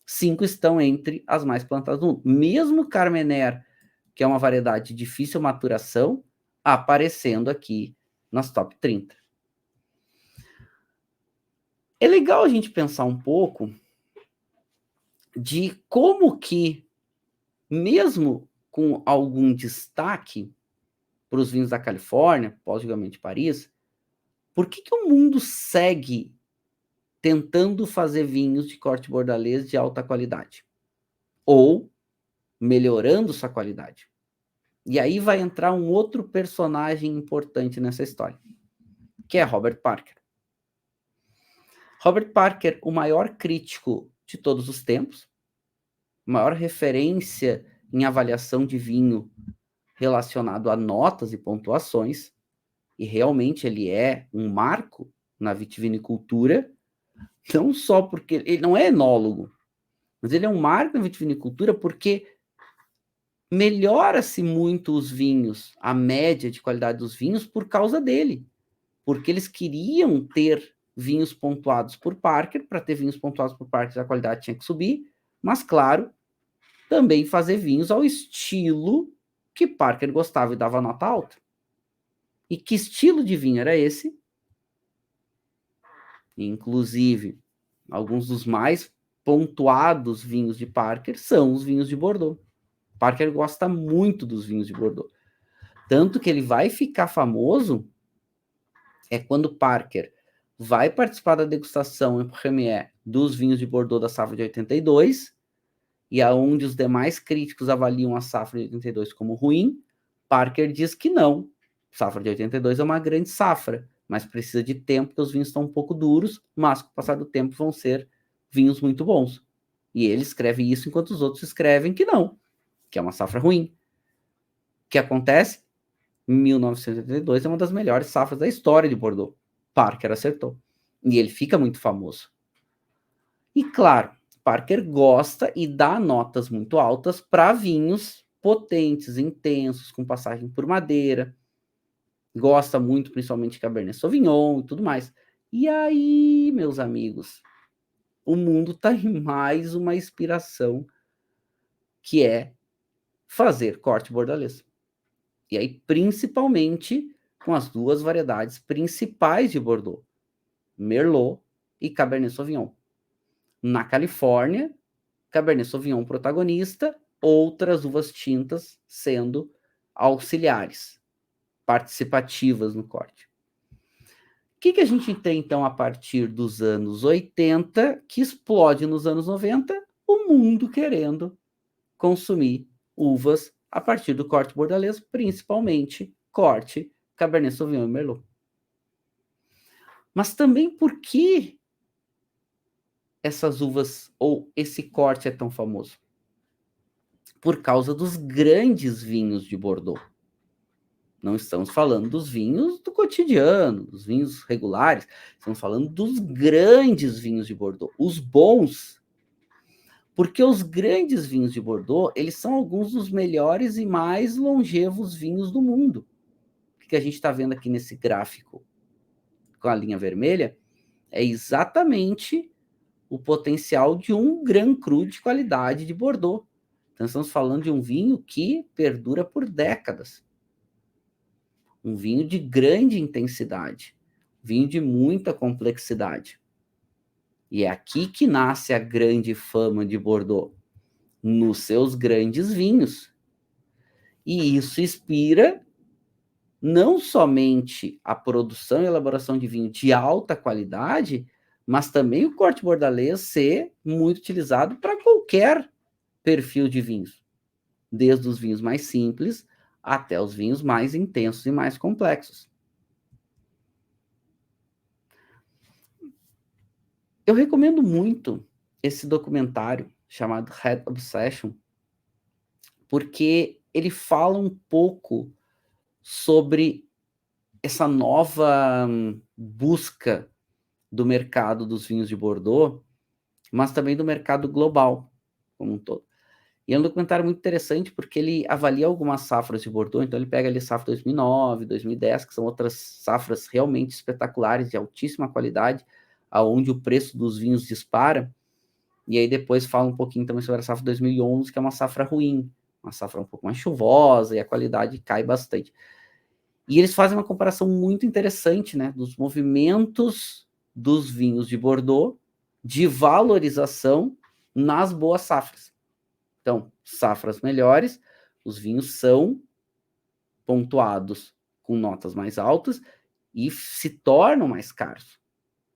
Speaker 1: 5 estão entre as mais plantadas do mundo. Mesmo Carmener, que é uma variedade de difícil maturação, aparecendo aqui nas top 30. É legal a gente pensar um pouco de como que, mesmo com algum destaque para os vinhos da Califórnia, pós-julgamento de Paris, por que o mundo segue tentando fazer vinhos de corte bordalês de alta qualidade? Ou melhorando sua qualidade? E aí vai entrar um outro personagem importante nessa história, que é Robert Parker. Robert Parker, o maior crítico de todos os tempos, maior referência em avaliação de vinho relacionado a notas e pontuações, e realmente ele é um marco na vitivinicultura, não só porque ele não é enólogo, mas ele é um marco na vitivinicultura porque melhora-se muito os vinhos, a média de qualidade dos vinhos por causa dele, porque eles queriam ter vinhos pontuados por Parker, para ter vinhos pontuados por Parker a qualidade tinha que subir, mas claro, também fazer vinhos ao estilo que Parker gostava e dava nota alta. E que estilo de vinho era esse? Inclusive, alguns dos mais pontuados vinhos de Parker são os vinhos de Bordeaux. Parker gosta muito dos vinhos de Bordeaux. Tanto que ele vai ficar famoso quando Parker vai participar da degustação em Premier dos vinhos de Bordeaux da safra de 82, e aonde os demais críticos avaliam a safra de 82 como ruim, Parker diz que não. A safra de 82 é uma grande safra, mas precisa de tempo, porque os vinhos estão um pouco duros, mas com o passar do tempo vão ser vinhos muito bons. E ele escreve isso enquanto os outros escrevem que não, que é uma safra ruim. O que acontece? 1982 é uma das melhores safras da história de Bordeaux. Parker acertou. E ele fica muito famoso. E claro, Parker gosta e dá notas muito altas para vinhos potentes, intensos, com passagem por madeira. Gosta muito, principalmente, de Cabernet Sauvignon e tudo mais. E aí, meus amigos, o mundo está em mais uma inspiração, que é fazer corte bordalês. E aí, principalmente, com as duas variedades principais de Bordeaux, Merlot e Cabernet Sauvignon. Na Califórnia, Cabernet Sauvignon protagonista, outras uvas tintas sendo auxiliares, participativas no corte. O que a gente tem, então, a partir dos anos 80, que explode nos anos 90? O mundo querendo consumir uvas a partir do corte bordalês, principalmente corte Cabernet Sauvignon e Merlot. Mas também por que essas uvas ou esse corte é tão famoso? Por causa dos grandes vinhos de Bordeaux. Não estamos falando dos vinhos do cotidiano, dos vinhos regulares, estamos falando dos grandes vinhos de Bordeaux, os bons. Porque os grandes vinhos de Bordeaux, eles são alguns dos melhores e mais longevos vinhos do mundo. O que a gente está vendo aqui nesse gráfico com a linha vermelha é exatamente o potencial de um Grand Cru de qualidade de Bordeaux. Então, estamos falando de um vinho que perdura por décadas. Um vinho de grande intensidade. Vinho de muita complexidade. E é aqui que nasce a grande fama de Bordeaux. Nos seus grandes vinhos. E isso inspira não somente a produção e elaboração de vinho de alta qualidade, mas também o corte bordalês ser muito utilizado para qualquer perfil de vinhos, desde os vinhos mais simples até os vinhos mais intensos e mais complexos. Eu recomendo muito esse documentário chamado Head Obsession, porque ele fala um pouco sobre essa nova busca do mercado dos vinhos de Bordeaux, mas também do mercado global como um todo. E é um documentário muito interessante porque ele avalia algumas safras de Bordeaux, então ele pega ali safra 2009, 2010, que são outras safras realmente espetaculares, de altíssima qualidade, aonde o preço dos vinhos dispara, e aí depois fala um pouquinho também sobre a safra 2011, que é uma safra ruim, uma safra um pouco mais chuvosa, e a qualidade cai bastante. E eles fazem uma comparação muito interessante, né, dos movimentos dos vinhos de Bordeaux, de valorização nas boas safras. Então, safras melhores, os vinhos são pontuados com notas mais altas e se tornam mais caros,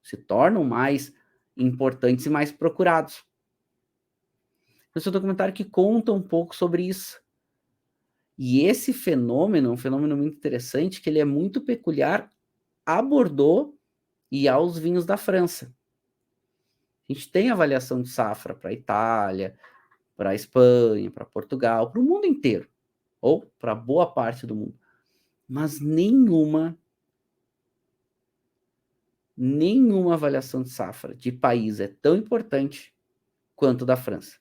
Speaker 1: se tornam mais importantes e mais procurados. Esse é um documentário que conta um pouco sobre isso. E esse fenômeno é um fenômeno muito interessante, que ele é muito peculiar a Bordeaux e aos vinhos da França. A gente tem avaliação de safra para a Itália, para a Espanha, para Portugal, para o mundo inteiro, ou para boa parte do mundo. Mas nenhuma nenhuma avaliação de safra de país é tão importante quanto da França.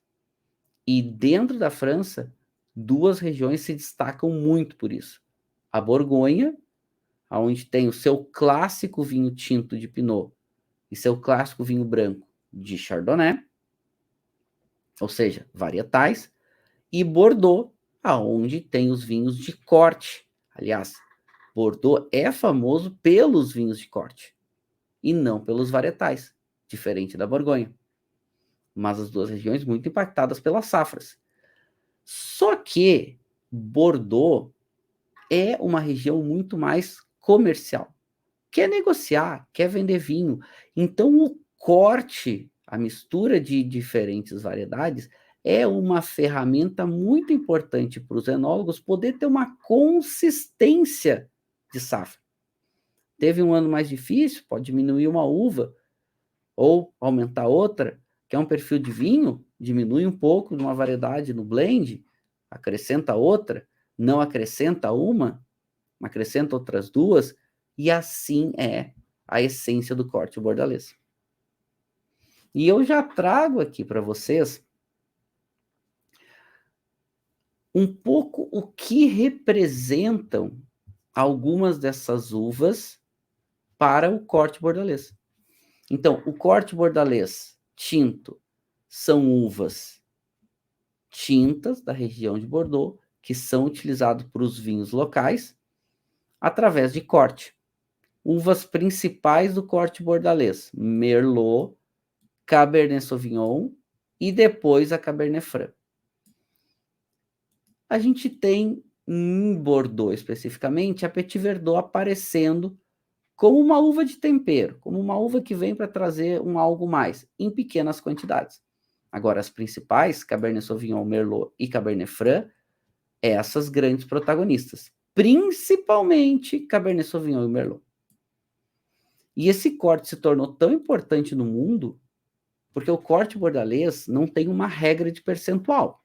Speaker 1: E dentro da França, duas regiões se destacam muito por isso. A Borgonha, onde tem o seu clássico vinho tinto de Pinot e seu clássico vinho branco de Chardonnay, ou seja, varietais, e Bordeaux, aonde tem os vinhos de corte. Aliás, Bordeaux é famoso pelos vinhos de corte e não pelos varietais, diferente da Borgonha. Mas as duas regiões muito impactadas pelas safras. Só que Bordeaux é uma região muito mais comercial. Quer negociar, quer vender vinho. Então, o corte, a mistura de diferentes variedades, é uma ferramenta muito importante para os enólogos poder ter uma consistência de safra. Teve um ano mais difícil, pode diminuir uma uva ou aumentar outra, que é um perfil de vinho, diminui um pouco de uma variedade no blend, acrescenta outra, não acrescenta uma, acrescenta outras duas, e assim é a essência do corte bordalês. E eu já trago aqui para vocês um pouco o que representam algumas dessas uvas para o corte bordalês. Então, o corte bordalês tinto são uvas tintas da região de Bordeaux, que são utilizados para os vinhos locais, através de corte. Uvas principais do corte bordalês: Merlot, Cabernet Sauvignon e depois a Cabernet Franc. A gente tem em Bordeaux especificamente a Petit Verdot aparecendo como uma uva de tempero, como uma uva que vem para trazer um algo mais, em pequenas quantidades. Agora, as principais, Cabernet Sauvignon, Merlot e Cabernet Franc, essas grandes protagonistas, principalmente Cabernet Sauvignon e Merlot. E esse corte se tornou tão importante no mundo porque o corte bordalês não tem uma regra de percentual.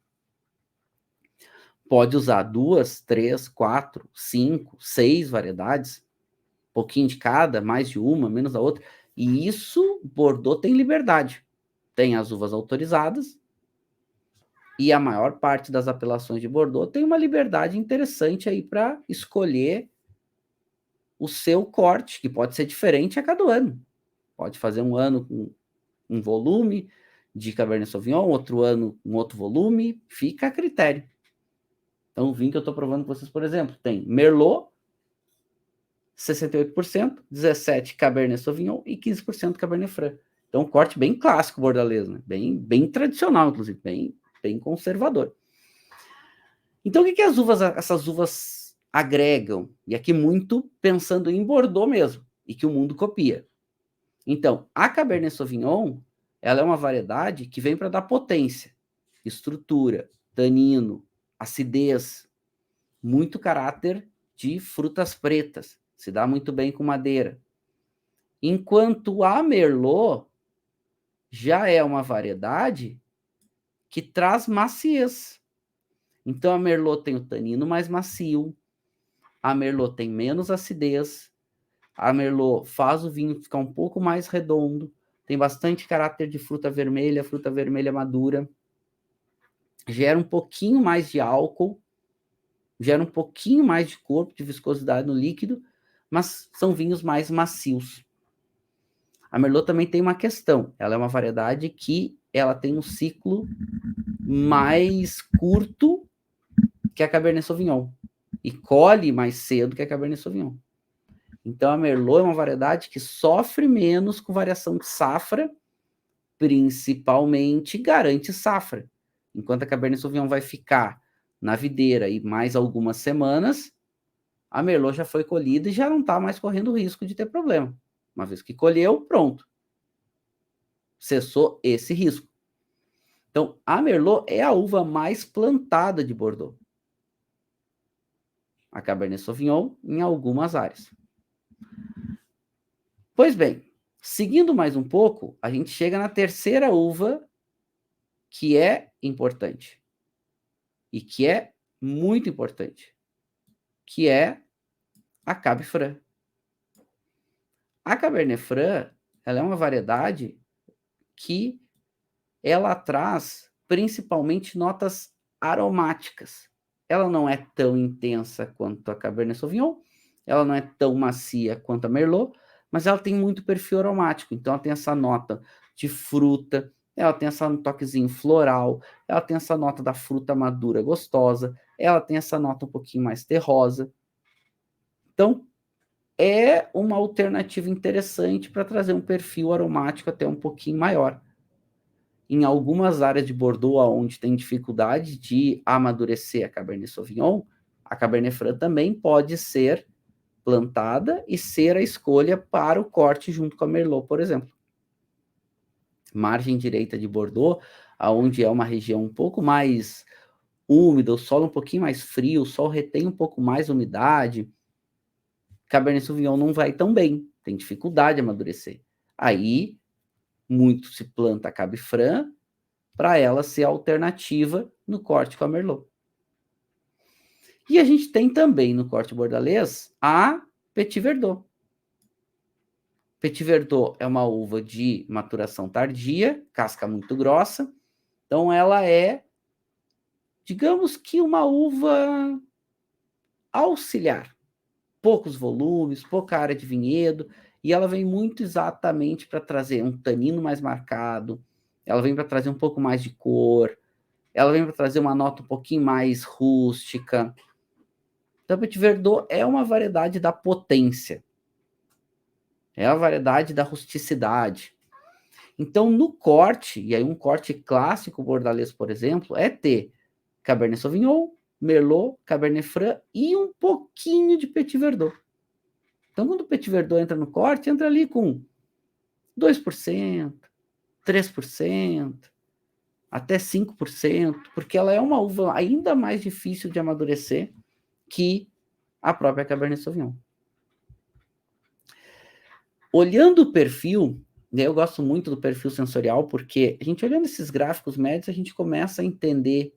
Speaker 1: Pode usar 2, 3, 4, 5, 6 variedades, pouquinho de cada, mais de uma, menos da outra. E isso, Bordeaux tem liberdade. Tem as uvas autorizadas e a maior parte das apelações de Bordeaux tem uma liberdade interessante aí para escolher o seu corte, que pode ser diferente a cada ano. Pode fazer um ano com um volume de Cabernet Sauvignon, outro ano um outro volume, fica a critério. Então, o vinho que eu estou provando com vocês, por exemplo, tem Merlot, 68%, 17% Cabernet Sauvignon e 15% Cabernet Franc. Então, um corte bem clássico bordalês, né? Bem tradicional, inclusive, bem conservador. Então, o que essas uvas agregam? E aqui muito pensando em Bordeaux mesmo, e que o mundo copia. Então, a Cabernet Sauvignon, ela é uma variedade que vem para dar potência, estrutura, tanino, acidez, muito caráter de frutas pretas, se dá muito bem com madeira. Enquanto a Merlot já é uma variedade que traz maciez. Então, a Merlot tem o tanino mais macio, a Merlot tem menos acidez, a Merlot faz o vinho ficar um pouco mais redondo, tem bastante caráter de fruta vermelha madura, gera um pouquinho mais de álcool, gera um pouquinho mais de corpo, de viscosidade no líquido, mas são vinhos mais macios. A Merlot também tem uma questão, ela é uma variedade que ela tem um ciclo mais curto que a Cabernet Sauvignon, e colhe mais cedo que a Cabernet Sauvignon. Então, a Merlot é uma variedade que sofre menos com variação de safra, principalmente garante safra. Enquanto a Cabernet Sauvignon vai ficar na videira aí mais algumas semanas, a Merlot já foi colhida e já não está mais correndo risco de ter problema. Uma vez que colheu, pronto. Cessou esse risco. Então, a Merlot é a uva mais plantada de Bordeaux. A Cabernet Sauvignon em algumas áreas. Pois bem, seguindo mais um pouco, a gente chega na terceira uva que é importante e que é muito importante, que é a Cab Franc. A Cabernet Franc, ela é uma variedade que ela traz principalmente notas aromáticas. Ela não é tão intensa quanto a Cabernet Sauvignon, ela não é tão macia quanto a Merlot, mas ela tem muito perfil aromático. Então ela tem essa nota de fruta, ela tem essa toquezinho floral, ela tem essa nota da fruta madura gostosa, ela tem essa nota um pouquinho mais terrosa. Então é uma alternativa interessante para trazer um perfil aromático até um pouquinho maior. Em algumas áreas de Bordeaux, onde tem dificuldade de amadurecer a Cabernet Sauvignon, a Cabernet Franc também pode ser plantada e ser a escolha para o corte junto com a Merlot, por exemplo. Margem direita de Bordeaux, onde é uma região um pouco mais úmida, o solo um pouquinho mais frio, o sol retém um pouco mais umidade, Cabernet Sauvignon não vai tão bem, tem dificuldade de amadurecer. Aí, muito se planta a Cab Franc para ela ser alternativa no corte com a Merlot. E a gente tem também no corte bordalês a Petit Verdot. Petit Verdot é uma uva de maturação tardia, casca muito grossa, então ela é, digamos que uma uva auxiliar. Poucos volumes, pouca área de vinhedo, e ela vem muito exatamente para trazer um tanino mais marcado, ela vem para trazer um pouco mais de cor, ela vem para trazer uma nota um pouquinho mais rústica. Então, Petit Verdot é uma variedade da potência, é a variedade da rusticidade. Então, no corte, e aí um corte clássico bordalês, por exemplo, é ter Cabernet Sauvignon, Merlot, Cabernet Franc e um pouquinho de Petit Verdot. Então, quando o Petit Verdot entra no corte, entra ali com 2%, 3%, até 5%, porque ela é uma uva ainda mais difícil de amadurecer que a própria Cabernet Sauvignon. Olhando o perfil, né, eu gosto muito do perfil sensorial, porque a gente olhando esses gráficos médios, a gente começa a entender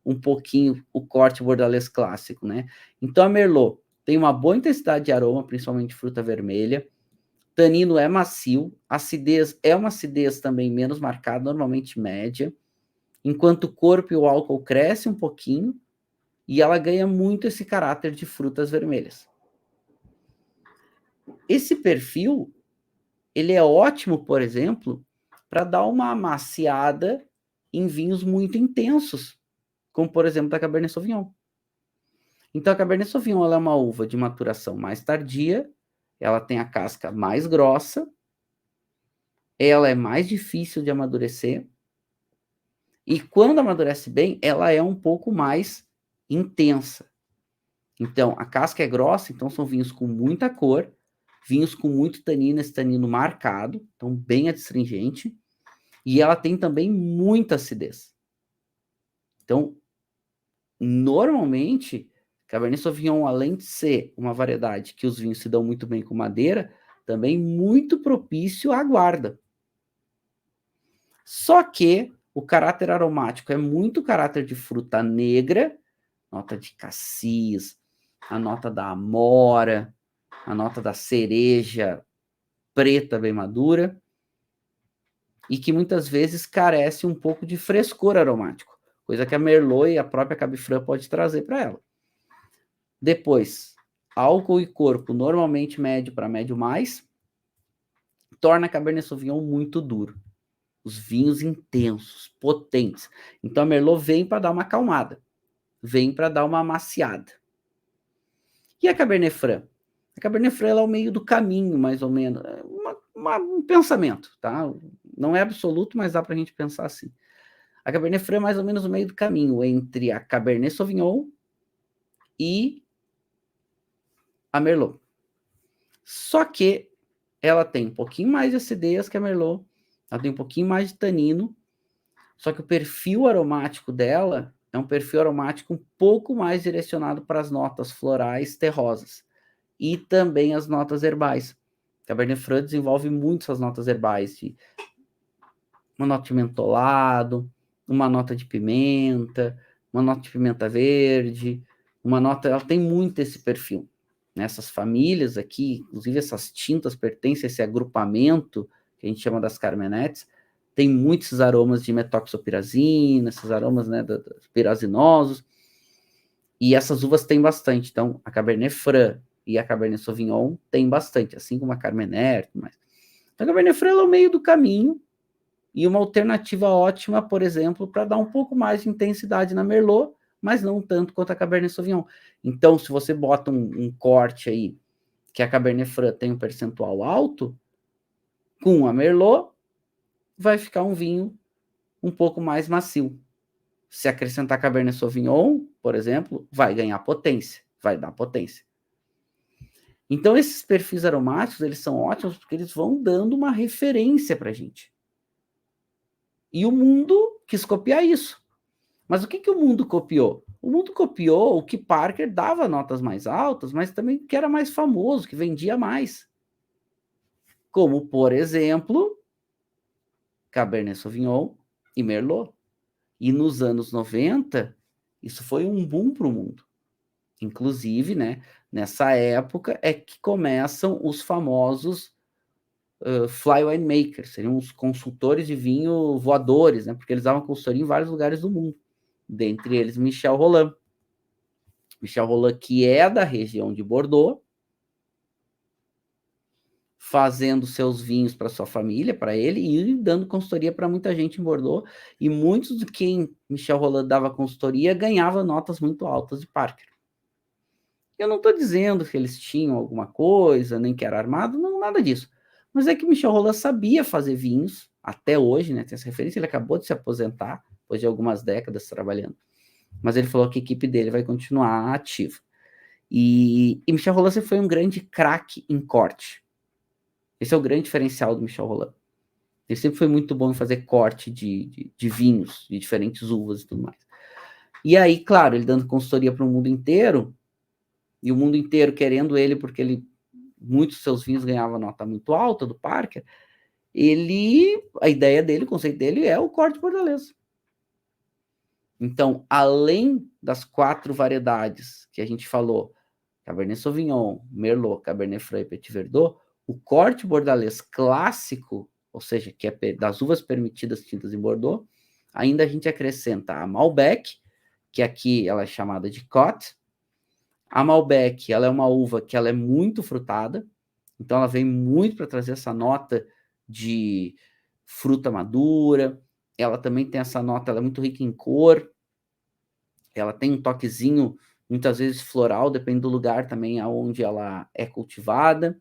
Speaker 1: um pouquinho o corte bordalês clássico, né? Então a Merlot tem uma boa intensidade de aroma, principalmente fruta vermelha, tanino é macio, acidez é uma acidez também menos marcada, normalmente média, enquanto o corpo e o álcool crescem um pouquinho, e ela ganha muito esse caráter de frutas vermelhas. Esse perfil, ele é ótimo, por exemplo, para dar uma amaciada em vinhos muito intensos, como, por exemplo, da Cabernet Sauvignon. Então, a Cabernet Sauvignon ela é uma uva de maturação mais tardia, ela tem a casca mais grossa, ela é mais difícil de amadurecer, e quando amadurece bem, ela é um pouco mais intensa. Então, a casca é grossa, então são vinhos com muita cor, vinhos com muito tanino, esse tanino marcado, então bem adstringente, e ela tem também muita acidez. Então, normalmente, Cabernet Sauvignon, além de ser uma variedade que os vinhos se dão muito bem com madeira, também muito propício à guarda. Só que o caráter aromático é muito caráter de fruta negra, nota de cassis, a nota da amora, a nota da cereja preta bem madura, e que muitas vezes carece um pouco de frescor aromático, coisa que a Merlot e a própria Cab Franc pode trazer para ela. Depois, álcool e corpo normalmente médio para médio mais, torna a Cabernet Sauvignon muito duro. Os vinhos intensos, potentes. Então a Merlot vem para dar uma acalmada, vem para dar uma amaciada. E a Cabernet Franc? A Cabernet Franc é o meio do caminho, mais ou menos. É um pensamento, tá? Não é absoluto, mas dá para a gente pensar assim. A Cabernet Franc é mais ou menos o meio do caminho entre a Cabernet Sauvignon e a Merlot. Só que ela tem um pouquinho mais de acidez que a Merlot, ela tem um pouquinho mais de tanino, só que o perfil aromático dela é um perfil aromático um pouco mais direcionado para as notas florais terrosas e também as notas herbais. Cabernet Franc desenvolve muito essas notas herbais, de uma nota de mentolado, uma nota de pimenta, uma nota de pimenta verde, uma nota, ela tem muito esse perfil. nessas famílias aqui, inclusive essas tintas pertencem a esse agrupamento que a gente chama das Carmenetes, tem muitos aromas de metoxopirazina, esses aromas, né, pirazinosos, e essas uvas têm bastante. Então, a Cabernet Franc e a Cabernet Sauvignon tem bastante, assim como a Carmener, mas a Cabernet Franc é o meio do caminho e uma alternativa ótima, por exemplo, para dar um pouco mais de intensidade na Merlot, mas não tanto quanto a Cabernet Sauvignon. Então, se você bota um corte aí que a Cabernet Franc tem um percentual alto, com a Merlot, vai ficar um vinho um pouco mais macio. Se acrescentar Cabernet Sauvignon, por exemplo, vai ganhar potência, vai dar potência. Então, esses perfis aromáticos, eles são ótimos porque eles vão dando uma referência para a gente. E o mundo quis copiar isso. Mas o que o mundo copiou? O mundo copiou o que Parker dava notas mais altas, mas também que era mais famoso, que vendia mais. Como, por exemplo, Cabernet Sauvignon e Merlot. E nos anos 90, isso foi um boom para o mundo. Inclusive, né, nessa época é que começam os famosos fly winemakers, seriam os consultores de vinho voadores, né, porque eles davam consultoria em vários lugares do mundo. Dentre eles, Michel Rolland. Michel Rolland, que é da região de Bordeaux, fazendo seus vinhos para sua família, para ele, e dando consultoria para muita gente em Bordeaux. E muitos de quem Michel Rolland dava consultoria ganhava notas muito altas de Parker. Eu não estou dizendo que eles tinham alguma coisa, nem que era armado, não, nada disso. Mas é que Michel Rolland sabia fazer vinhos, até hoje, né? Tem essa referência, ele acabou de se aposentar, depois de algumas décadas trabalhando. Mas ele falou que a equipe dele vai continuar ativa. E Michel Rolland sempre foi um grande craque em corte. Esse é o grande diferencial do Michel Rolland. Ele sempre foi muito bom em fazer corte de vinhos, de diferentes uvas e tudo mais. E aí, claro, ele dando consultoria para o mundo inteiro, e o mundo inteiro querendo ele, porque muitos seus vinhos ganhavam nota muito alta do Parker, a ideia dele, o conceito dele é o corte bordalês. Então, além das 4 variedades que a gente falou, Cabernet Sauvignon, Merlot, Cabernet Franc e Petit Verdot, o corte bordalês clássico, ou seja, que é das uvas permitidas tintas em Bordeaux, ainda a gente acrescenta a Malbec, que aqui ela é chamada de Côte. A Malbec, ela é uma uva que ela é muito frutada, então ela vem muito para trazer essa nota de fruta madura, ela também tem essa nota, ela é muito rica em cor, ela tem um toquezinho, muitas vezes floral, depende do lugar também aonde ela é cultivada.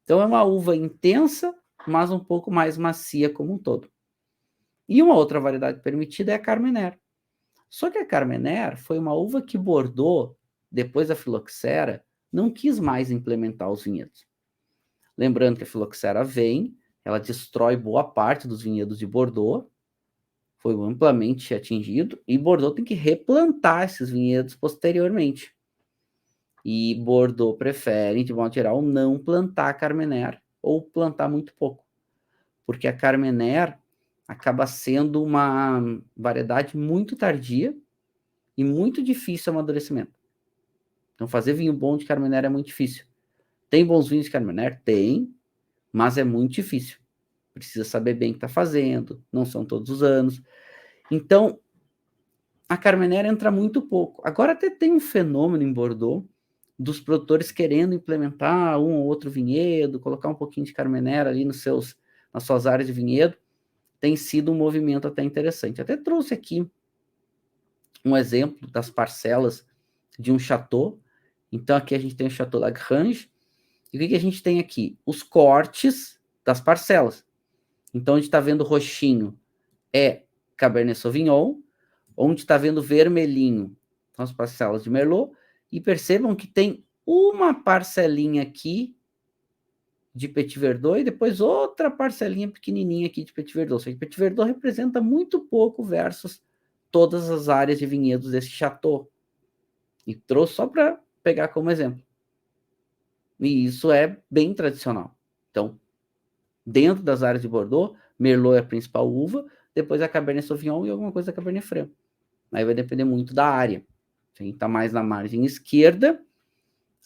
Speaker 1: Então é uma uva intensa, mas um pouco mais macia como um todo. E uma outra variedade permitida é a Carmener. Só que a Carmener foi uma uva que Bordeaux, depois da filoxera, não quis mais implementar os vinhedos. Lembrando que a filoxera vem, ela destrói boa parte dos vinhedos de Bordeaux, foi amplamente atingido, e Bordeaux tem que replantar esses vinhedos posteriormente. E Bordeaux prefere, de modo geral, não plantar Carmener, ou plantar muito pouco, porque a Carmener acaba sendo uma variedade muito tardia e muito difícil o amadurecimento. Então, fazer vinho bom de Carmener é muito difícil. Tem bons vinhos de Carmener? Tem, mas é muito difícil. Precisa saber bem o que está fazendo, não são todos os anos. Então, a Carmener entra muito pouco. Agora até tem um fenômeno em Bordeaux dos produtores querendo implementar um ou outro vinhedo, colocar um pouquinho de Carmener ali nas suas áreas de vinhedo. Tem sido um movimento até interessante. Até trouxe aqui um exemplo das parcelas de um chateau. Então, aqui a gente tem o Chateau Lagrange. E o que a gente tem aqui? Os cortes das parcelas. Então, onde está vendo roxinho é Cabernet Sauvignon, onde está vendo vermelhinho são as parcelas de Merlot, e percebam que tem uma parcelinha aqui de Petit Verdot e depois outra parcelinha pequenininha aqui de Petit Verdot. Ou seja, Petit Verdot representa muito pouco versus todas as áreas de vinhedos desse chateau. E trouxe só para pegar como exemplo. E isso é bem tradicional. Então, dentro das áreas de Bordeaux, Merlot é a principal uva, depois a Cabernet Sauvignon e alguma coisa da Cabernet Franc. Aí vai depender muito da área. Quem está mais na margem esquerda,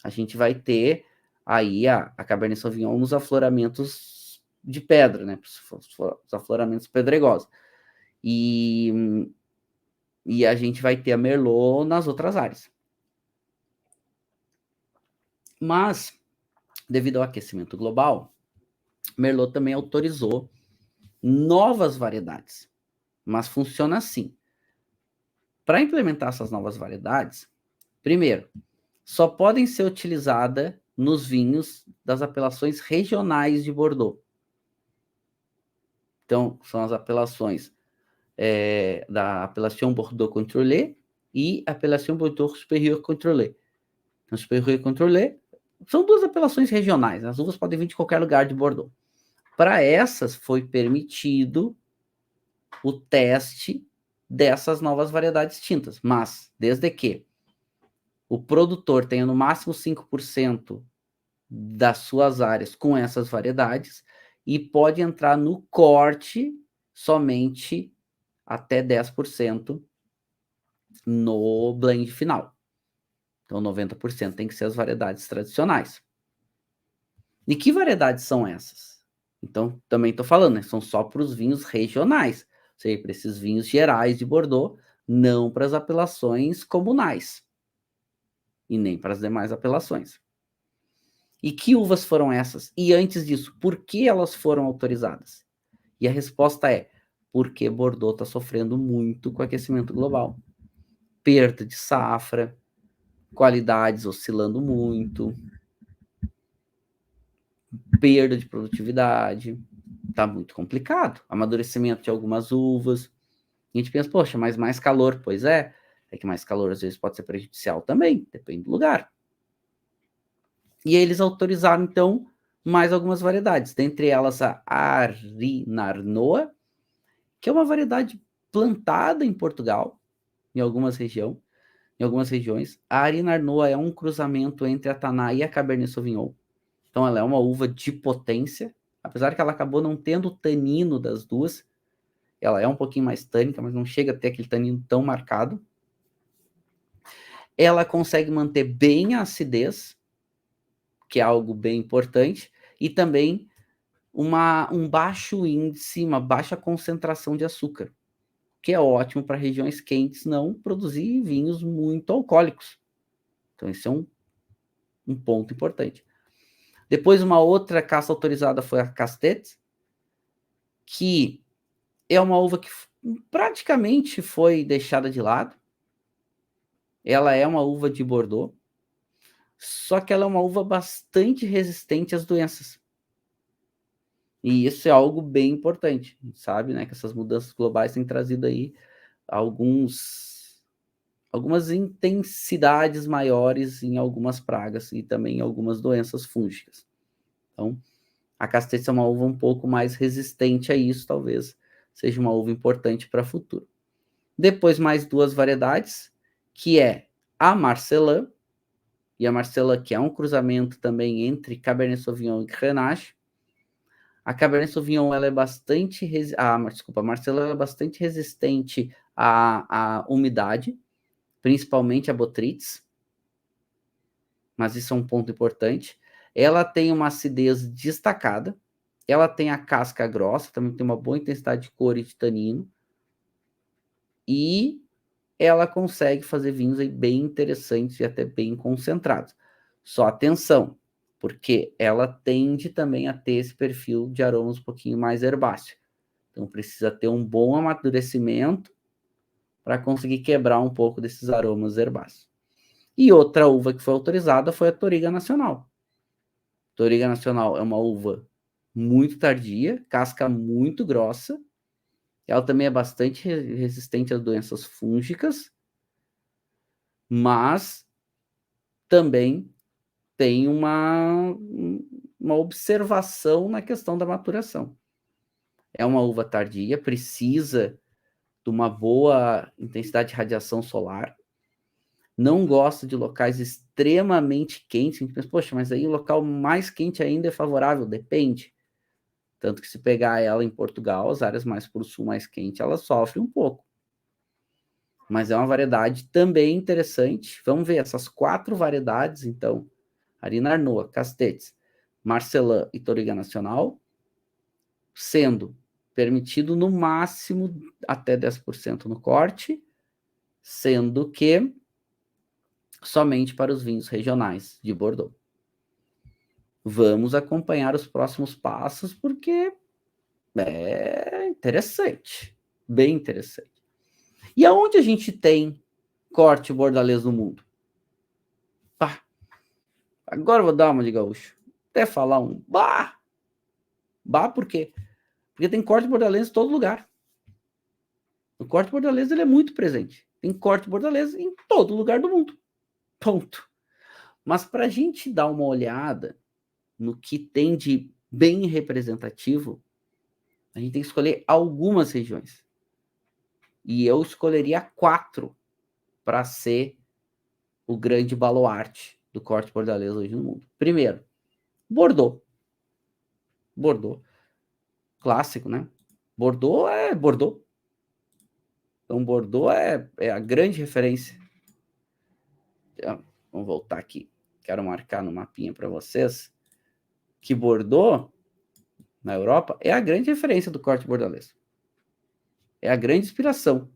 Speaker 1: a gente vai ter aí a Cabernet Sauvignon nos afloramentos de pedra, né? Os afloramentos pedregosos. E a gente vai ter a Merlot nas outras áreas. Mas, devido ao aquecimento global, Merlot também autorizou novas variedades. Mas funciona assim. Para implementar essas novas variedades, primeiro, só podem ser utilizadas nos vinhos das apelações regionais de Bordeaux. Então, são as apelações da Appellation Bordeaux Contrôlée e Appellation Bordeaux Supérieur Contrôlée. Então, Supérieur Contrôlée são duas apelações regionais. As uvas podem vir de qualquer lugar de Bordeaux. Para essas, foi permitido o teste dessas novas variedades tintas, mas desde que o produtor tenha no máximo 5% das suas áreas com essas variedades e pode entrar no corte somente até 10% no blend final. Então, 90% tem que ser as variedades tradicionais. E que variedades são essas? Então, também estou falando, né? São só para os vinhos regionais, ou seja, para esses vinhos gerais de Bordeaux, não para as apelações comunais e nem para as demais apelações. E que uvas foram essas? E antes disso, por que elas foram autorizadas? E a resposta é, porque Bordeaux está sofrendo muito com o aquecimento global. Perda de safra, qualidades oscilando muito, perda de produtividade, tá muito complicado. Amadurecimento de algumas uvas. A gente pensa, poxa, mas mais calor. Pois é que mais calor às vezes pode ser prejudicial também, depende do lugar. E aí eles autorizaram, então, mais algumas variedades, dentre elas a Arinarnoa, que é uma variedade plantada em Portugal, em algumas regiões. A Arinarnoa é um cruzamento entre a Taná e a Cabernet Sauvignon. Então ela é uma uva de potência, apesar que ela acabou não tendo o tanino das duas. Ela é um pouquinho mais tânica, mas não chega a ter aquele tanino tão marcado. Ela consegue manter bem a acidez, que é algo bem importante, e também um baixo índice, uma baixa concentração de açúcar, que é ótimo para regiões quentes não produzir vinhos muito alcoólicos. Então, esse é um ponto importante. Depois, uma outra caça autorizada foi a Castet, que é uma uva que praticamente foi deixada de lado. Ela é uma uva de Bordeaux, só que ela é uma uva bastante resistente às doenças. E isso é algo bem importante, sabe, né? Que essas mudanças globais têm trazido aí algumas intensidades maiores em algumas pragas e também em algumas doenças fúngicas. Então, a Casteça é uma uva um pouco mais resistente a isso, talvez seja uma uva importante para o futuro. Depois, mais duas variedades, que é a Marcelin, e a Marcelin, que é um cruzamento também entre Cabernet Sauvignon e Grenache. A Cabernet Sauvignon, ela é bastante... a Marcelin é bastante resistente à umidade, principalmente a botrytis, mas isso é um ponto importante. Ela tem uma acidez destacada, ela tem a casca grossa, também tem uma boa intensidade de cor e de tanino, e ela consegue fazer vinhos aí bem interessantes e até bem concentrados. Só atenção, porque ela tende também a ter esse perfil de aromas um pouquinho mais herbáceo. Então precisa ter um bom amadurecimento para conseguir quebrar um pouco desses aromas herbáceos. E outra uva que foi autorizada foi a Touriga Nacional. Touriga Nacional é uma uva muito tardia, casca muito grossa. Ela também é bastante resistente às doenças fúngicas, mas também tem uma observação na questão da maturação. É uma uva tardia, precisa de uma boa intensidade de radiação solar, não gosta de locais extremamente quentes. A gente pensa, poxa, mas aí o local mais quente ainda é favorável? Depende. Tanto que se pegar ela em Portugal, as áreas mais para o sul, mais quente, ela sofre um pouco. Mas é uma variedade também interessante. Vamos ver essas 4 variedades, então, Arina Arnoa, Castetes, Marcelin e Toriga Nacional, sendo permitido no máximo até 10% no corte, sendo que somente para os vinhos regionais de Bordeaux. Vamos acompanhar os próximos passos, porque é interessante, bem interessante. E aonde a gente tem corte bordalês no mundo? Pá, agora eu vou dar uma de gaúcho. Até falar um bah! Bah, por quê? Porque tem corte bordalês em todo lugar. O corte bordalês ele é muito presente. Tem corte bordalês em todo lugar do mundo. Ponto. Mas para a gente dar uma olhada no que tem de bem representativo, a gente tem que escolher algumas regiões. E eu escolheria 4 para ser o grande baluarte do corte bordalês hoje no mundo. Primeiro, Bordeaux. Bordeaux. Clássico, né? Bordeaux é Bordeaux. Então, Bordeaux é a grande referência. Vamos voltar aqui. Quero marcar no mapinha para vocês que Bordeaux, na Europa, é a grande referência do corte bordalês. É a grande inspiração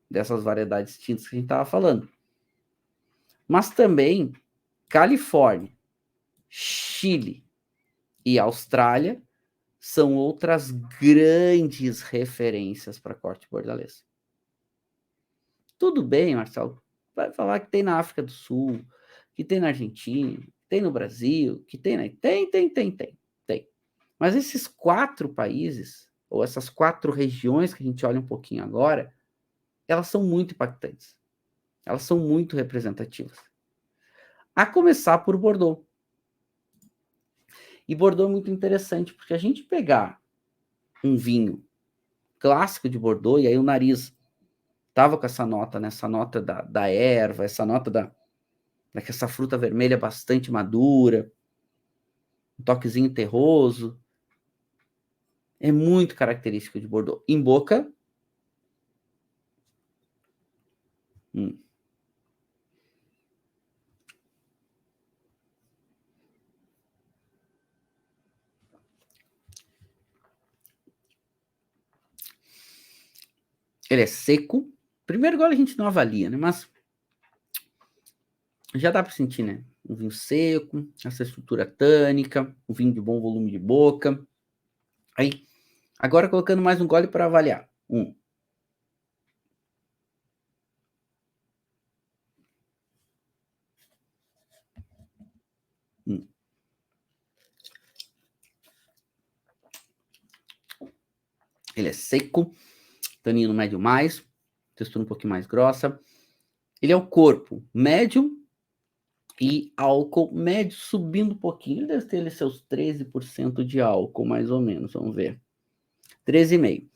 Speaker 1: dessas variedades tintas que a gente estava falando. Mas também Califórnia, Chile e Austrália são outras grandes referências para corte bordalês. Tudo bem, Marcelo, vai falar que tem na África do Sul, que tem na Argentina, que tem no Brasil, que tem na... Tem. Mas esses 4 países, ou essas 4 regiões que a gente olha um pouquinho agora, elas são muito impactantes. Elas são muito representativas. A começar por Bordeaux. E Bordeaux é muito interessante, porque a gente pegar um vinho clássico de Bordeaux, e aí o nariz tava com essa nota, né? Essa nota da erva, essa nota essa fruta vermelha bastante madura, um toquezinho terroso. É muito característico de Bordeaux. Em boca, ele é seco. Primeiro gole a gente não avalia, né? Mas já dá para sentir, né? Um vinho seco, essa estrutura tânica, um vinho de bom volume de boca. Aí, agora colocando mais um gole para avaliar. Ele é seco, tanino médio mais, textura um pouquinho mais grossa. Ele é o corpo médio e álcool médio subindo um pouquinho. Ele deve ter ali seus 13% de álcool, mais ou menos. Vamos ver. 13,5%.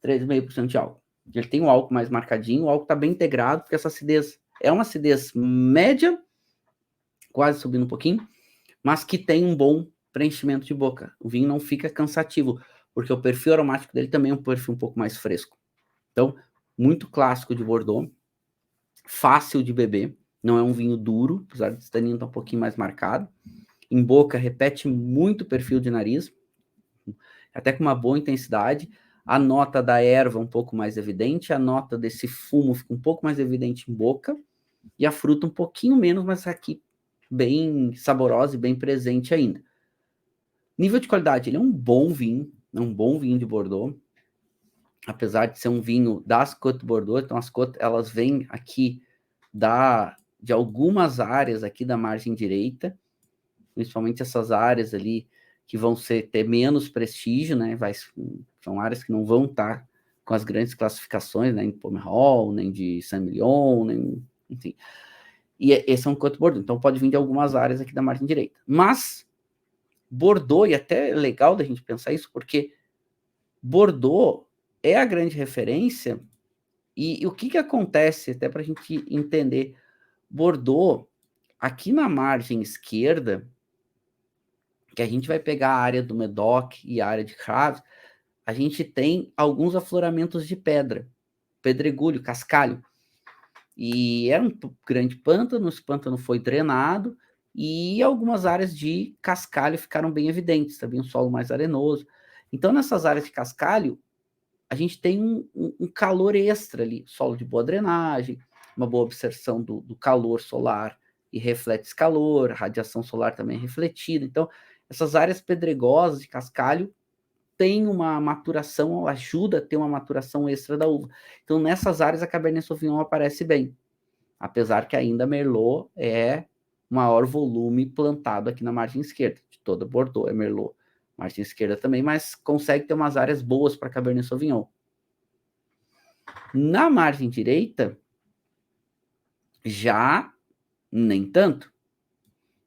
Speaker 1: 13,5% de álcool. Ele tem um álcool mais marcadinho, o álcool está bem integrado, porque essa acidez é uma acidez média, quase subindo um pouquinho, mas que tem um bom preenchimento de boca. O vinho não fica cansativo, porque o perfil aromático dele também é um perfil um pouco mais fresco. Então, muito clássico de Bordeaux, fácil de beber, não é um vinho duro, apesar de tanino estar um pouquinho mais marcado. Em boca, repete muito o perfil de nariz, até com uma boa intensidade. A nota da erva um pouco mais evidente, a nota desse fumo fica um pouco mais evidente em boca, e a fruta um pouquinho menos, mas aqui bem saborosa e bem presente ainda. Nível de qualidade, ele é um bom vinho de Bordeaux, apesar de ser um vinho das Côtes de Bordeaux. Então as Côtes, elas vêm aqui de algumas áreas aqui da margem direita, principalmente essas áreas ali que vão ter menos prestígio, né? São áreas que não vão estar com as grandes classificações, né? Nem de Pomerol, nem de Saint-Emilion, enfim. E esse é um Côte de Bordeaux, então pode vir de algumas áreas aqui da margem direita. Mas Bordeaux, e até é legal da gente pensar isso, porque Bordeaux é a grande referência, e o que acontece, até para a gente entender, Bordeaux, aqui na margem esquerda, que a gente vai pegar a área do Medoc e a área de Graves, a gente tem alguns afloramentos de pedra, pedregulho, cascalho, e era um grande pântano, esse pântano foi drenado, e algumas áreas de cascalho ficaram bem evidentes, também um solo mais arenoso. Então, nessas áreas de cascalho, a gente tem um calor extra ali, solo de boa drenagem, uma boa absorção do calor solar e reflete esse calor, a radiação solar também é refletida. Então, essas áreas pedregosas de cascalho têm uma maturação, ajuda a ter uma maturação extra da uva. Então, nessas áreas, a Cabernet Sauvignon aparece bem, apesar que ainda Merlot é o maior volume plantado aqui na margem esquerda, de toda Bordeaux é Merlot. Margem esquerda também, mas consegue ter umas áreas boas para Cabernet Sauvignon. Na margem direita, já nem tanto.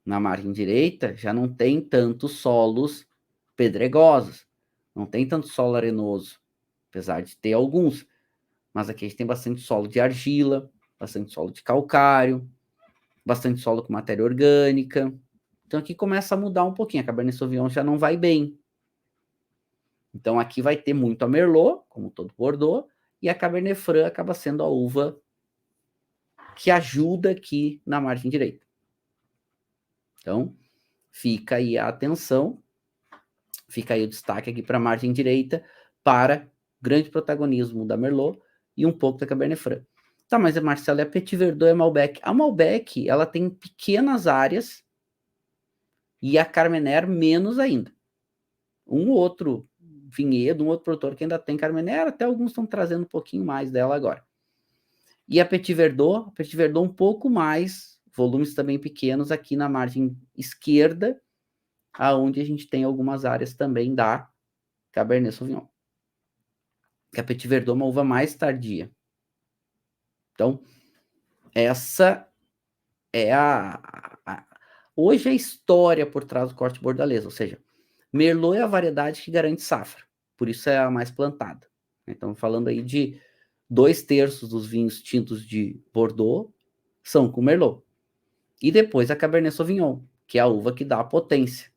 Speaker 1: Na margem direita, já não tem tantos solos pedregosos, não tem tanto solo arenoso, apesar de ter alguns. Mas aqui a gente tem bastante solo de argila, bastante solo de calcário, bastante solo com matéria orgânica. Então aqui começa a mudar um pouquinho, a Cabernet Sauvignon já não vai bem. Então aqui vai ter muito a Merlot, como todo Bordeaux, e a Cabernet Franc acaba sendo a uva que ajuda aqui na margem direita. Então, fica aí a atenção, fica aí o destaque aqui para a margem direita, para grande protagonismo da Merlot e um pouco da Cabernet Franc. Tá, mas Marcelo, é Petit Verdot e a Malbec? A Malbec, ela tem pequenas áreas e a Carmenère menos ainda. Um outro vinhedo, um outro produtor que ainda tem Carmenère, até alguns estão trazendo um pouquinho mais dela agora. E a Petit Verdot um pouco mais, volumes também pequenos aqui na margem esquerda, aonde a gente tem algumas áreas também da Cabernet Sauvignon. Que a Petit Verdot é uma uva mais tardia. Então, essa é hoje a história por trás do corte bordalês, ou seja, Merlot é a variedade que garante safra, por isso é a mais plantada. Então, falando aí de 2/3 dos vinhos tintos de Bordeaux são com Merlot. E depois a Cabernet Sauvignon, que é a uva que dá a potência.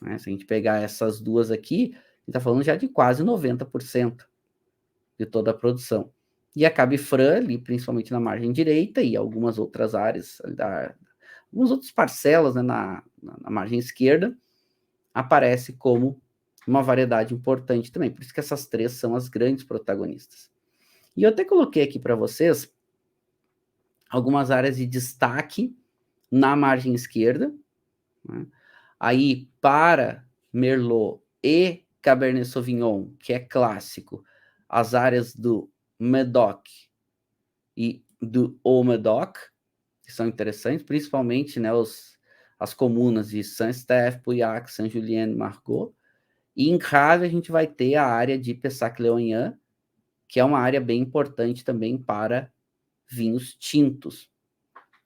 Speaker 1: Né? Se a gente pegar essas duas aqui, a gente está falando já de quase 90% de toda a produção. E a Cab Franc, ali, principalmente na margem direita, e algumas outras áreas, algumas outras parcelas, né, na margem esquerda, aparece como uma variedade importante também. Por isso que essas três são as grandes protagonistas. E eu até coloquei aqui para vocês algumas áreas de destaque na margem esquerda, né? Aí, para Merlot e Cabernet Sauvignon, que é clássico, as áreas do Medoc e do Haut-Medoc, que são interessantes, principalmente, né, as comunas de Saint-Estèphe, Pauillac, Saint-Julien e Margaux. E em Grave a gente vai ter a área de Pessac-Léognan, que é uma área bem importante também para vinhos tintos.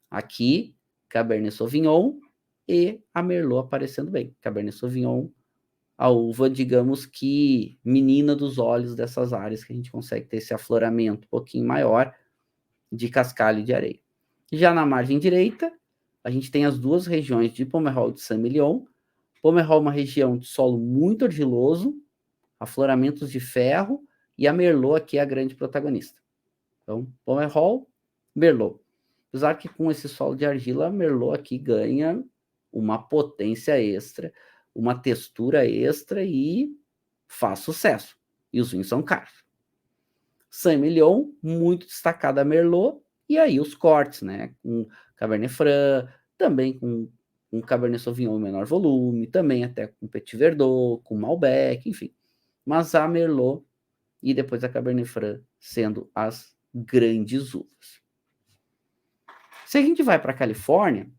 Speaker 1: Aqui, Cabernet Sauvignon e a Merlot aparecendo bem. Cabernet Sauvignon, a uva, digamos que menina dos olhos dessas áreas, que a gente consegue ter esse afloramento um pouquinho maior de cascalho e de areia. Já na margem direita, a gente tem as duas regiões de Pomerol e de Saint-Émilion. Pomerol é uma região de solo muito argiloso, afloramentos de ferro, e a Merlot aqui é a grande protagonista. Então, Pomerol, Merlot. Apesar que com esse solo de argila, a Merlot aqui ganha uma potência extra, uma textura extra e faz sucesso. E os vinhos são caros. Saint-Émilion, muito destacada a Merlot, e aí os cortes, né? Com Cabernet Franc, também com Cabernet Sauvignon em menor volume, também até com Petit Verdot, com Malbec, enfim. Mas a Merlot e depois a Cabernet Franc sendo as grandes uvas. Se a gente vai para a Califórnia,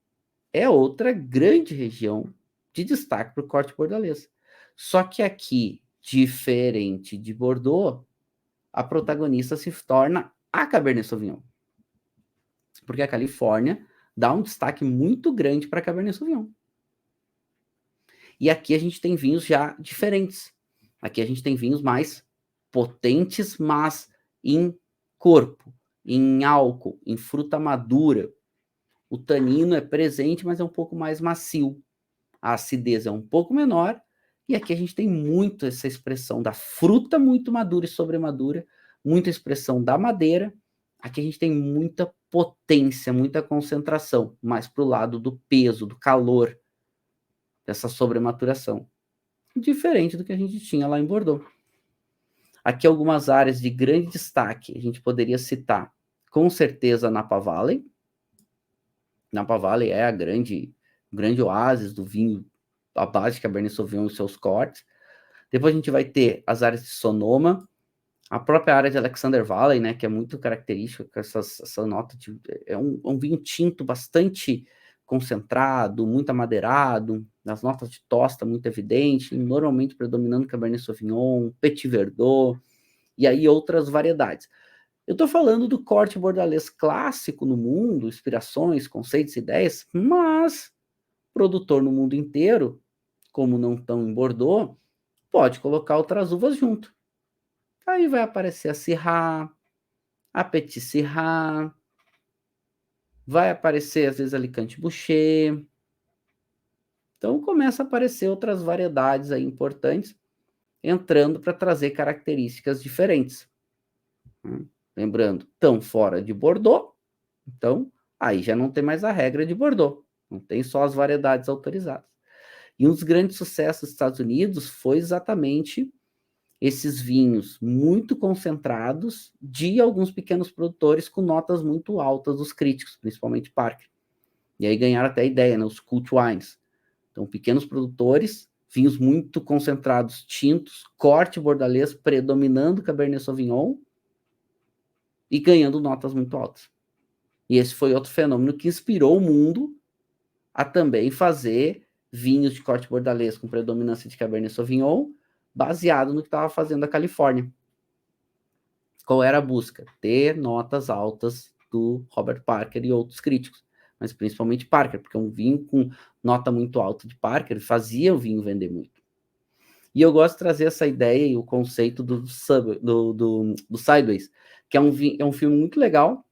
Speaker 1: é outra grande região de destaque para o corte bordalês. Só que aqui, diferente de Bordeaux, a protagonista se torna a Cabernet Sauvignon. Porque a Califórnia dá um destaque muito grande para a Cabernet Sauvignon. E aqui a gente tem vinhos já diferentes. Aqui a gente tem vinhos mais potentes, mas em corpo, em álcool, em fruta madura. O tanino é presente, mas é um pouco mais macio. A acidez é um pouco menor. E aqui a gente tem muito essa expressão da fruta muito madura e sobremadura, muita expressão da madeira Aqui a gente tem muita potência, muita concentração, mais para o lado do peso, do calor, dessa sobrematuração. Diferente do que a gente tinha lá em Bordeaux. Aqui algumas áreas de grande destaque, a gente poderia citar, com certeza, Napa Valley. Napa Valley é o grande oásis do vinho, a base de Cabernet Sauvignon e seus cortes. Depois a gente vai ter as áreas de Sonoma, a própria área de Alexander Valley, né, que é muito característica com essa nota de... É um vinho tinto bastante concentrado, muito amadeirado, as notas de tosta muito evidente, normalmente predominando Cabernet Sauvignon, Petit Verdot, e aí outras variedades. Eu estou falando do corte bordalês clássico no mundo, inspirações, conceitos, ideias, mas produtor no mundo inteiro, como não estão em Bordeaux, pode colocar outras uvas junto. Aí vai aparecer a Syrah, a Petit Syrah, vai aparecer às vezes Alicante Bouschet. Então começa a aparecer outras variedades aí importantes entrando para trazer características diferentes. Lembrando, tão fora de Bordeaux, então aí já não tem mais a regra de Bordeaux, não tem só as variedades autorizadas. E um dos grandes sucessos dos Estados Unidos foi exatamente esses vinhos muito concentrados de alguns pequenos produtores com notas muito altas dos críticos, principalmente Parker. E aí ganharam até a ideia, né, os cult wines. Então, pequenos produtores, vinhos muito concentrados, tintos, corte bordalês, predominando Cabernet Sauvignon e ganhando notas muito altas. E esse foi outro fenômeno que inspirou o mundo a também fazer vinhos de corte bordalês com predominância de Cabernet Sauvignon, baseado no que estava fazendo a Califórnia. Qual era a busca? Ter notas altas do Robert Parker e outros críticos, mas principalmente Parker, porque um vinho com nota muito alta de Parker fazia o vinho vender muito. E eu gosto de trazer essa ideia e o conceito do Sideways, que é um filme muito legal,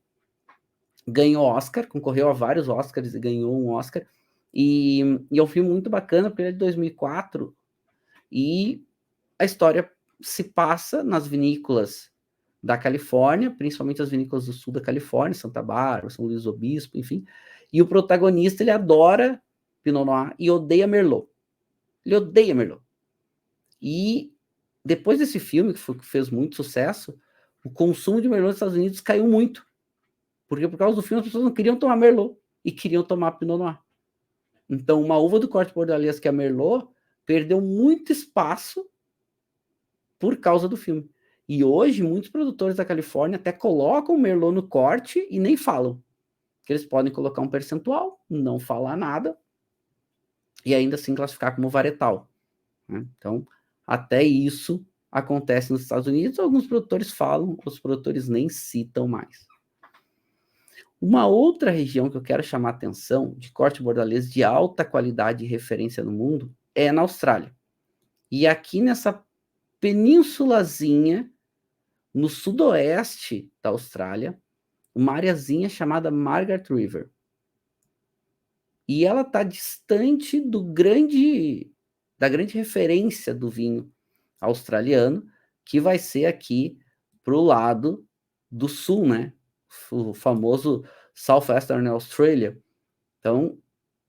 Speaker 1: ganhou Oscar, concorreu a vários Oscars e ganhou um Oscar, e é um filme muito bacana, porque ele é de 2004, e a história se passa nas vinícolas da Califórnia, principalmente as vinícolas do sul da Califórnia, Santa Bárbara, São Luís Obispo, enfim, e o protagonista, ele adora Pinot Noir e odeia Merlot. Ele odeia Merlot. E depois desse filme, que fez muito sucesso, o consumo de Merlot nos Estados Unidos caiu muito. Porque por causa do filme as pessoas não queriam tomar Merlot e queriam tomar Pinot Noir. Então, uma uva do corte bordalês, que é a Merlot, perdeu muito espaço por causa do filme. E hoje, muitos produtores da Califórnia até colocam o Merlot no corte e nem falam. Que eles podem colocar um percentual, não falar nada, e ainda assim classificar como varietal. Né? Então, até isso acontece nos Estados Unidos, alguns produtores falam, outros produtores nem citam mais. Uma outra região que eu quero chamar a atenção de corte bordalês de alta qualidade e referência no mundo é na Austrália. E aqui nessa penínsulazinha, no sudoeste da Austrália, uma areazinha chamada Margaret River. E ela está distante da grande referência do vinho australiano, que vai ser aqui para o lado do sul, né? O famoso Southwestern Australia. Então,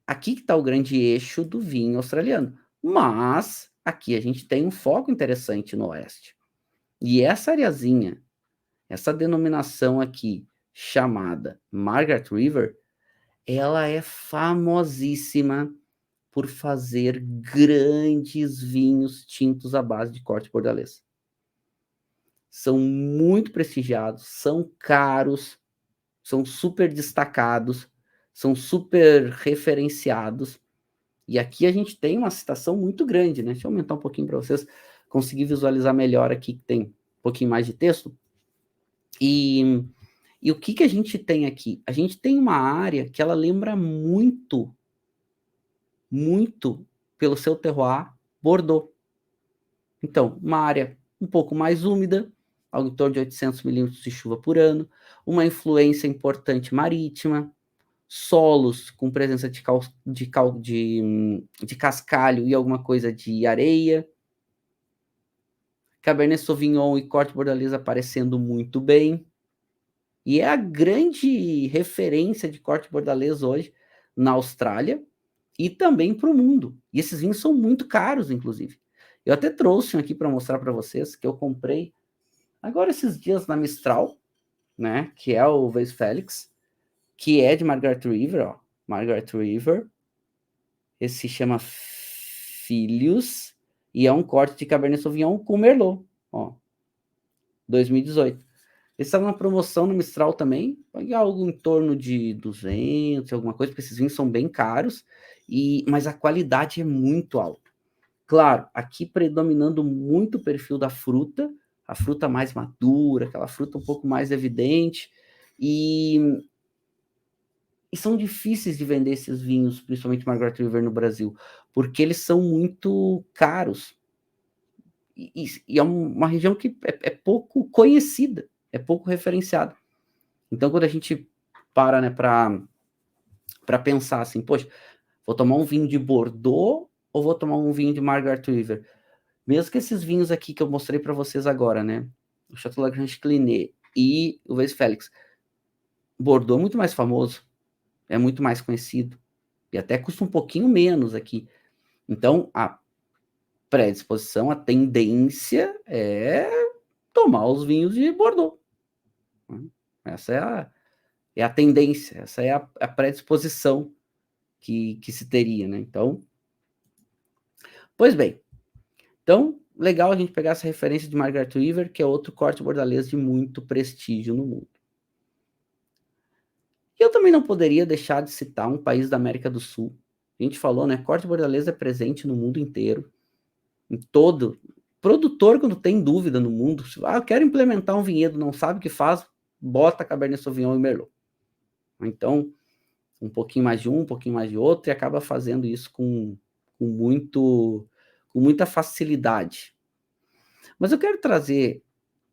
Speaker 1: aqui que está o grande eixo do vinho australiano. Mas, aqui a gente tem um foco interessante no oeste. E essa areazinha, essa denominação aqui, chamada Margaret River, ela é famosíssima por fazer grandes vinhos tintos à base de corte bordalês. São muito prestigiados, são caros, são super destacados, são super referenciados. E aqui a gente tem uma citação muito grande, né? Deixa eu aumentar um pouquinho para vocês conseguirem visualizar melhor aqui, que tem um pouquinho mais de texto. E o que a gente tem aqui? A gente tem uma área que ela lembra muito, muito, pelo seu terroir, Bordeaux. Então, uma área um pouco mais úmida, algo em torno de 800 milímetros de chuva por ano, uma influência importante marítima, solos com presença de cascalho e alguma coisa de areia, Cabernet Sauvignon e corte bordalês aparecendo muito bem. e é a grande referência de corte bordalês hoje na Austrália e também para o mundo. E esses vinhos são muito caros, inclusive. Eu até trouxe um aqui para mostrar para vocês, que eu comprei agora esses dias na Mistral, né, que é o Weiss Felix, que é de Margaret River, ó, Margaret River. Esse se chama Filhos e é um corte de Cabernet Sauvignon com Merlot, ó, 2018. Eles estavam na promoção no Mistral também, paguei algo em torno de 200, alguma coisa, porque esses vinhos são bem caros, mas a qualidade é muito alta. Claro, aqui predominando muito o perfil da fruta, a fruta mais madura, aquela fruta um pouco mais evidente, e são difíceis de vender esses vinhos, principalmente Margaret River no Brasil, porque eles são muito caros. E é uma região que é pouco conhecida, é pouco referenciada. Então, quando a gente para, né, para pensar assim, poxa, vou tomar um vinho de Bordeaux ou vou tomar um vinho de Margaret River? Mesmo que esses vinhos aqui que eu mostrei para vocês agora, né, o Chateau Lagrange Clinet e o Weiss Felix, Bordeaux é muito mais famoso, é muito mais conhecido, e até custa um pouquinho menos aqui. Então, a predisposição, a tendência é tomar os vinhos de Bordeaux. Essa é a tendência, essa é a predisposição que se teria, né? Então, pois bem, então, legal a gente pegar essa referência de Margaret River, que é outro corte bordalês de muito prestígio no mundo. E eu também não poderia deixar de citar um país da América do Sul. A gente falou, né? Corte bordalês é presente no mundo inteiro, em todo. Produtor, quando tem dúvida no mundo, eu quero implementar um vinhedo, não sabe o que faz, bota Cabernet Sauvignon e Merlot. Então, um pouquinho mais de um pouquinho mais de outro, e acaba fazendo isso com muita facilidade. Mas eu quero trazer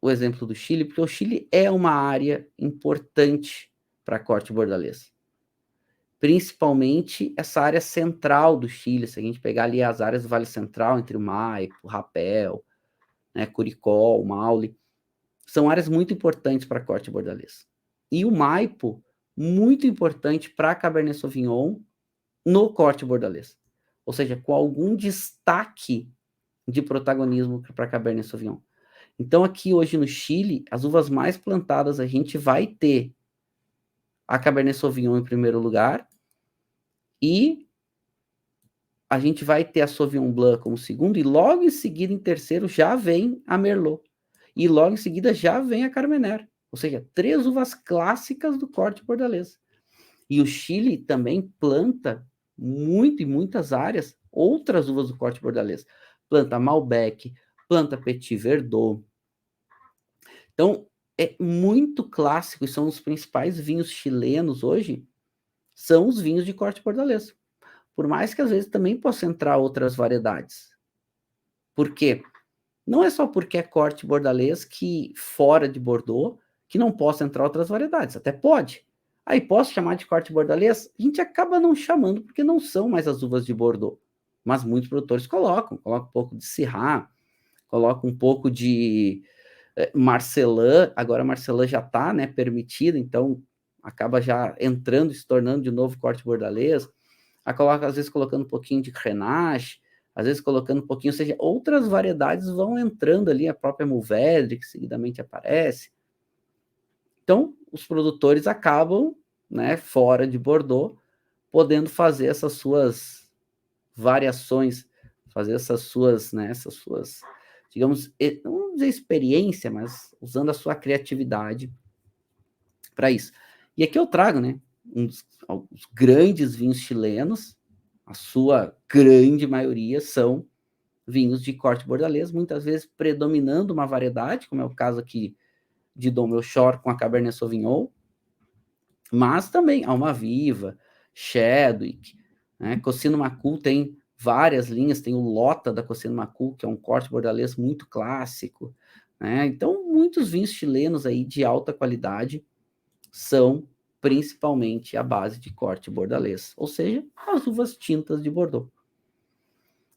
Speaker 1: o exemplo do Chile, porque o Chile é uma área importante para corte bordalês. Principalmente essa área central do Chile, se a gente pegar ali as áreas do Vale Central, entre o Maipo, Rapel, né, Curicó, o Maule, são áreas muito importantes para corte bordalês. E o Maipo, muito importante para Cabernet Sauvignon no corte bordalês. Ou seja, com algum destaque de protagonismo para Cabernet Sauvignon. Então, aqui hoje no Chile, as uvas mais plantadas, a gente vai ter a Cabernet Sauvignon em primeiro lugar, e a gente vai ter a Sauvignon Blanc como segundo, e logo em seguida, em terceiro, já vem a Merlot. E logo em seguida já vem a Carmener. Ou seja, 3 uvas clássicas do corte bordalês. E o Chile também planta muito em muitas áreas outras uvas do corte bordalês. Planta Malbec, planta Petit Verdot. Então, é muito clássico, e são os principais vinhos chilenos hoje, são os vinhos de corte bordalês. Por mais que às vezes também possa entrar outras variedades. Por quê? Não é só porque é corte bordalês que, fora de Bordeaux, que não possa entrar outras variedades. Até pode. Aí, posso chamar de corte bordalês? A gente acaba não chamando, porque não são mais as uvas de Bordeaux. Mas muitos produtores colocam um pouco de Syrah, colocam um pouco de Marcelin. Agora Marcelin já está, né, permitido, então acaba já entrando, se tornando de novo corte bordalês. Às vezes colocando um pouquinho de Grenache, às vezes colocando um pouquinho, ou seja, outras variedades vão entrando ali, a própria Mourvèdre, que seguidamente aparece. Então, os produtores acabam, né, fora de Bordeaux, podendo fazer essas suas variações, fazer essas suas, digamos, não vamos dizer experiência, mas usando a sua criatividade para isso. E aqui eu trago, né, os grandes vinhos chilenos, a sua grande maioria são vinhos de corte bordalês, muitas vezes predominando uma variedade, como é o caso aqui de Dom Melchor com a Cabernet Sauvignon, mas também Almaviva, Chadwick, né? Cocino Macul tem várias linhas, tem o Lota da Cocino Macul, que é um corte bordalês muito clássico, né? Então, muitos vinhos chilenos aí de alta qualidade são principalmente a base de corte bordalês, ou seja, as uvas tintas de Bordeaux.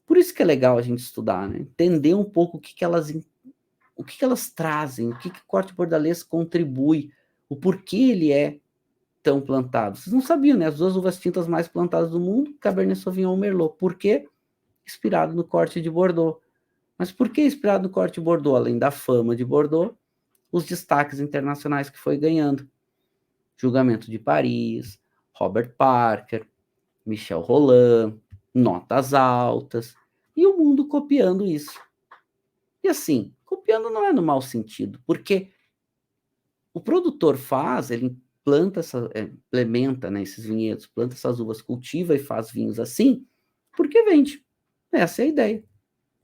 Speaker 1: Por isso que é legal a gente estudar, né? Entender um pouco o que elas trazem, o que o corte bordalês contribui, o porquê ele é tão plantado. Vocês não sabiam, né? As duas uvas tintas mais plantadas do mundo, Cabernet Sauvignon e Merlot. Por quê? Inspirado no corte de Bordeaux. Mas por que inspirado no corte de Bordeaux? Além da fama de Bordeaux, os destaques internacionais que foi ganhando. Julgamento de Paris, Robert Parker, Michel Rolland, notas altas, e o mundo copiando isso. E assim, copiando não é no mau sentido, porque o produtor faz, ele planta, implementa, né, esses vinhedos, planta essas uvas, cultiva e faz vinhos assim, porque vende. Essa é a ideia.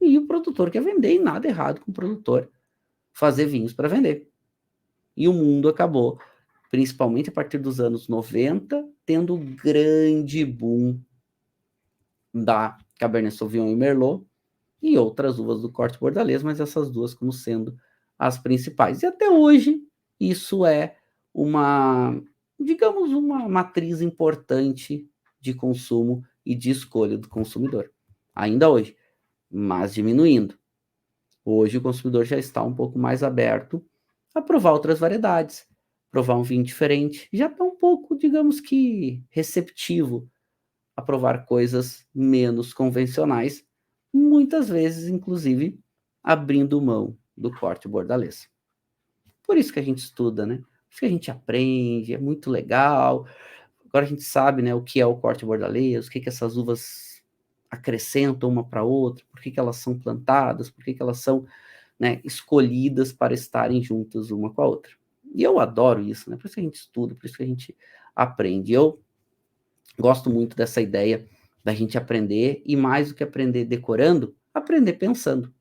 Speaker 1: E o produtor quer vender, e nada errado com o produtor fazer vinhos para vender. E o mundo acabou, principalmente a partir dos anos 90, tendo um grande boom da Cabernet Sauvignon e Merlot, e outras uvas do corte bordalês, mas essas duas como sendo as principais. E até hoje, isso é uma, digamos, uma matriz importante de consumo e de escolha do consumidor. Ainda hoje, mas diminuindo. Hoje o consumidor já está um pouco mais aberto a provar outras variedades, provar um vinho diferente, já está um pouco, digamos que, receptivo a provar coisas menos convencionais, muitas vezes, inclusive, abrindo mão do corte bordalês. Por isso que a gente estuda, né? Por isso que a gente aprende, é muito legal. Agora a gente sabe, né, o que é o corte bordalês, o que essas uvas acrescentam uma para outra, por que elas são plantadas, por que elas são, né, escolhidas para estarem juntas uma com a outra. E eu adoro isso, né? Por isso que a gente estuda, por isso que a gente aprende. Eu gosto muito dessa ideia da gente aprender, e mais do que aprender decorando, aprender pensando.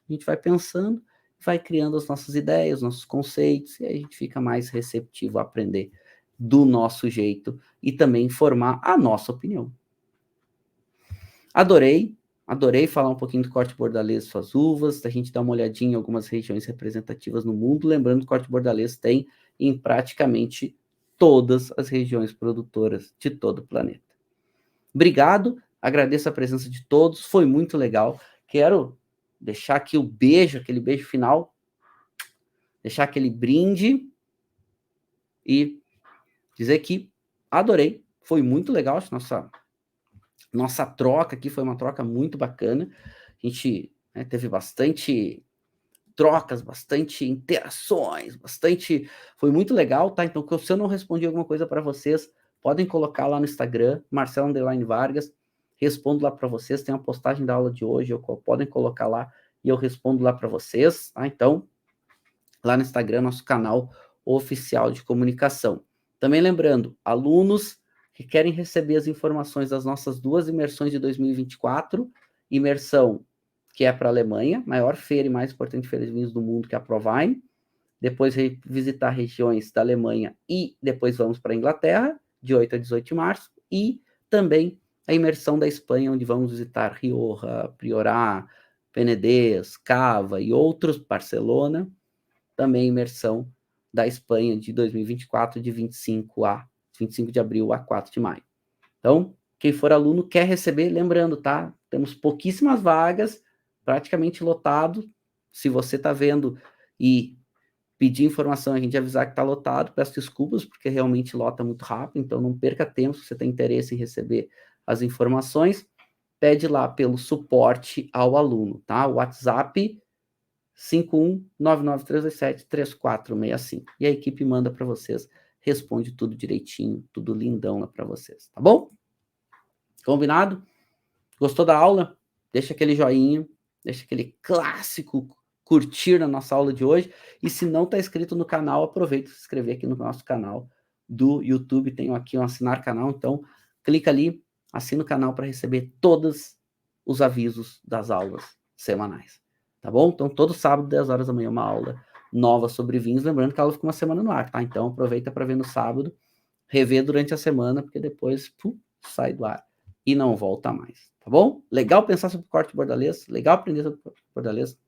Speaker 1: A gente vai pensando, vai criando as nossas ideias, nossos conceitos, e aí a gente fica mais receptivo a aprender do nosso jeito e também formar a nossa opinião. Adorei falar um pouquinho do corte bordalês e suas uvas, da gente dar uma olhadinha em algumas regiões representativas no mundo, lembrando que o corte bordalês tem em praticamente todas as regiões produtoras de todo o planeta. Obrigado, agradeço a presença de todos, foi muito legal. Quero deixar aqui o beijo, aquele beijo final, deixar aquele brinde e dizer que adorei, foi muito legal, acho nossa troca aqui foi uma troca muito bacana. A gente, né, teve bastante trocas, bastante interações, foi muito legal, tá? Então, se eu não respondi alguma coisa para vocês, podem colocar lá no Instagram, Marcelo_Vargas, respondo lá para vocês, tem uma postagem da aula de hoje, podem colocar lá e eu respondo lá para vocês, tá? Então, lá no Instagram, nosso canal oficial de comunicação. Também lembrando, alunos que querem receber as informações das nossas duas imersões de 2024, imersão que é para a Alemanha, maior feira e mais importante feira de vinhos do mundo, que é a Provine, depois visitar regiões da Alemanha e depois vamos para a Inglaterra, de 8 a 18 de março, e também a imersão da Espanha, onde vamos visitar Rioja, Priorat, Penedès, Cava e outros, Barcelona, também imersão da Espanha de 2024, de 25 de abril a 4 de maio. Então, quem for aluno quer receber, lembrando, tá? Temos pouquíssimas vagas, praticamente lotado. Se você está vendo e pedir informação, a gente avisar que está lotado, peço desculpas, porque realmente lota muito rápido, então não perca tempo se você tem interesse em receber as informações. Pede lá pelo suporte ao aluno, tá? O WhatsApp 51993273465. E a equipe manda para vocês, responde tudo direitinho, tudo lindão lá para vocês, tá bom? Combinado? Gostou da aula? Deixa aquele joinha, deixa aquele clássico curtir na nossa aula de hoje. E se não está inscrito no canal, aproveita para se inscrever aqui no nosso canal do YouTube. Tenho aqui um assinar canal, então clica ali, assina o canal para receber todos os avisos das aulas semanais. Tá bom? Então, todo sábado, 10 horas da manhã, uma aula nova sobre vinhos. Lembrando que a aula fica uma semana no ar, tá? Então, aproveita para ver no sábado, rever durante a semana, porque depois sai do ar e não volta mais, tá bom? Legal pensar sobre corte bordalês, legal aprender sobre corte bordalês.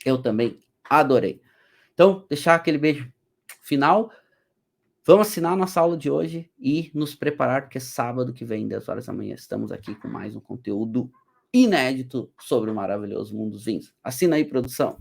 Speaker 1: Eu também adorei. Então, deixar aquele beijo final. Vamos assinar a nossa aula de hoje e nos preparar, porque sábado que vem, 10 horas da manhã, estamos aqui com mais um conteúdo inédito sobre o maravilhoso mundo dos vinhos. Assina aí, produção.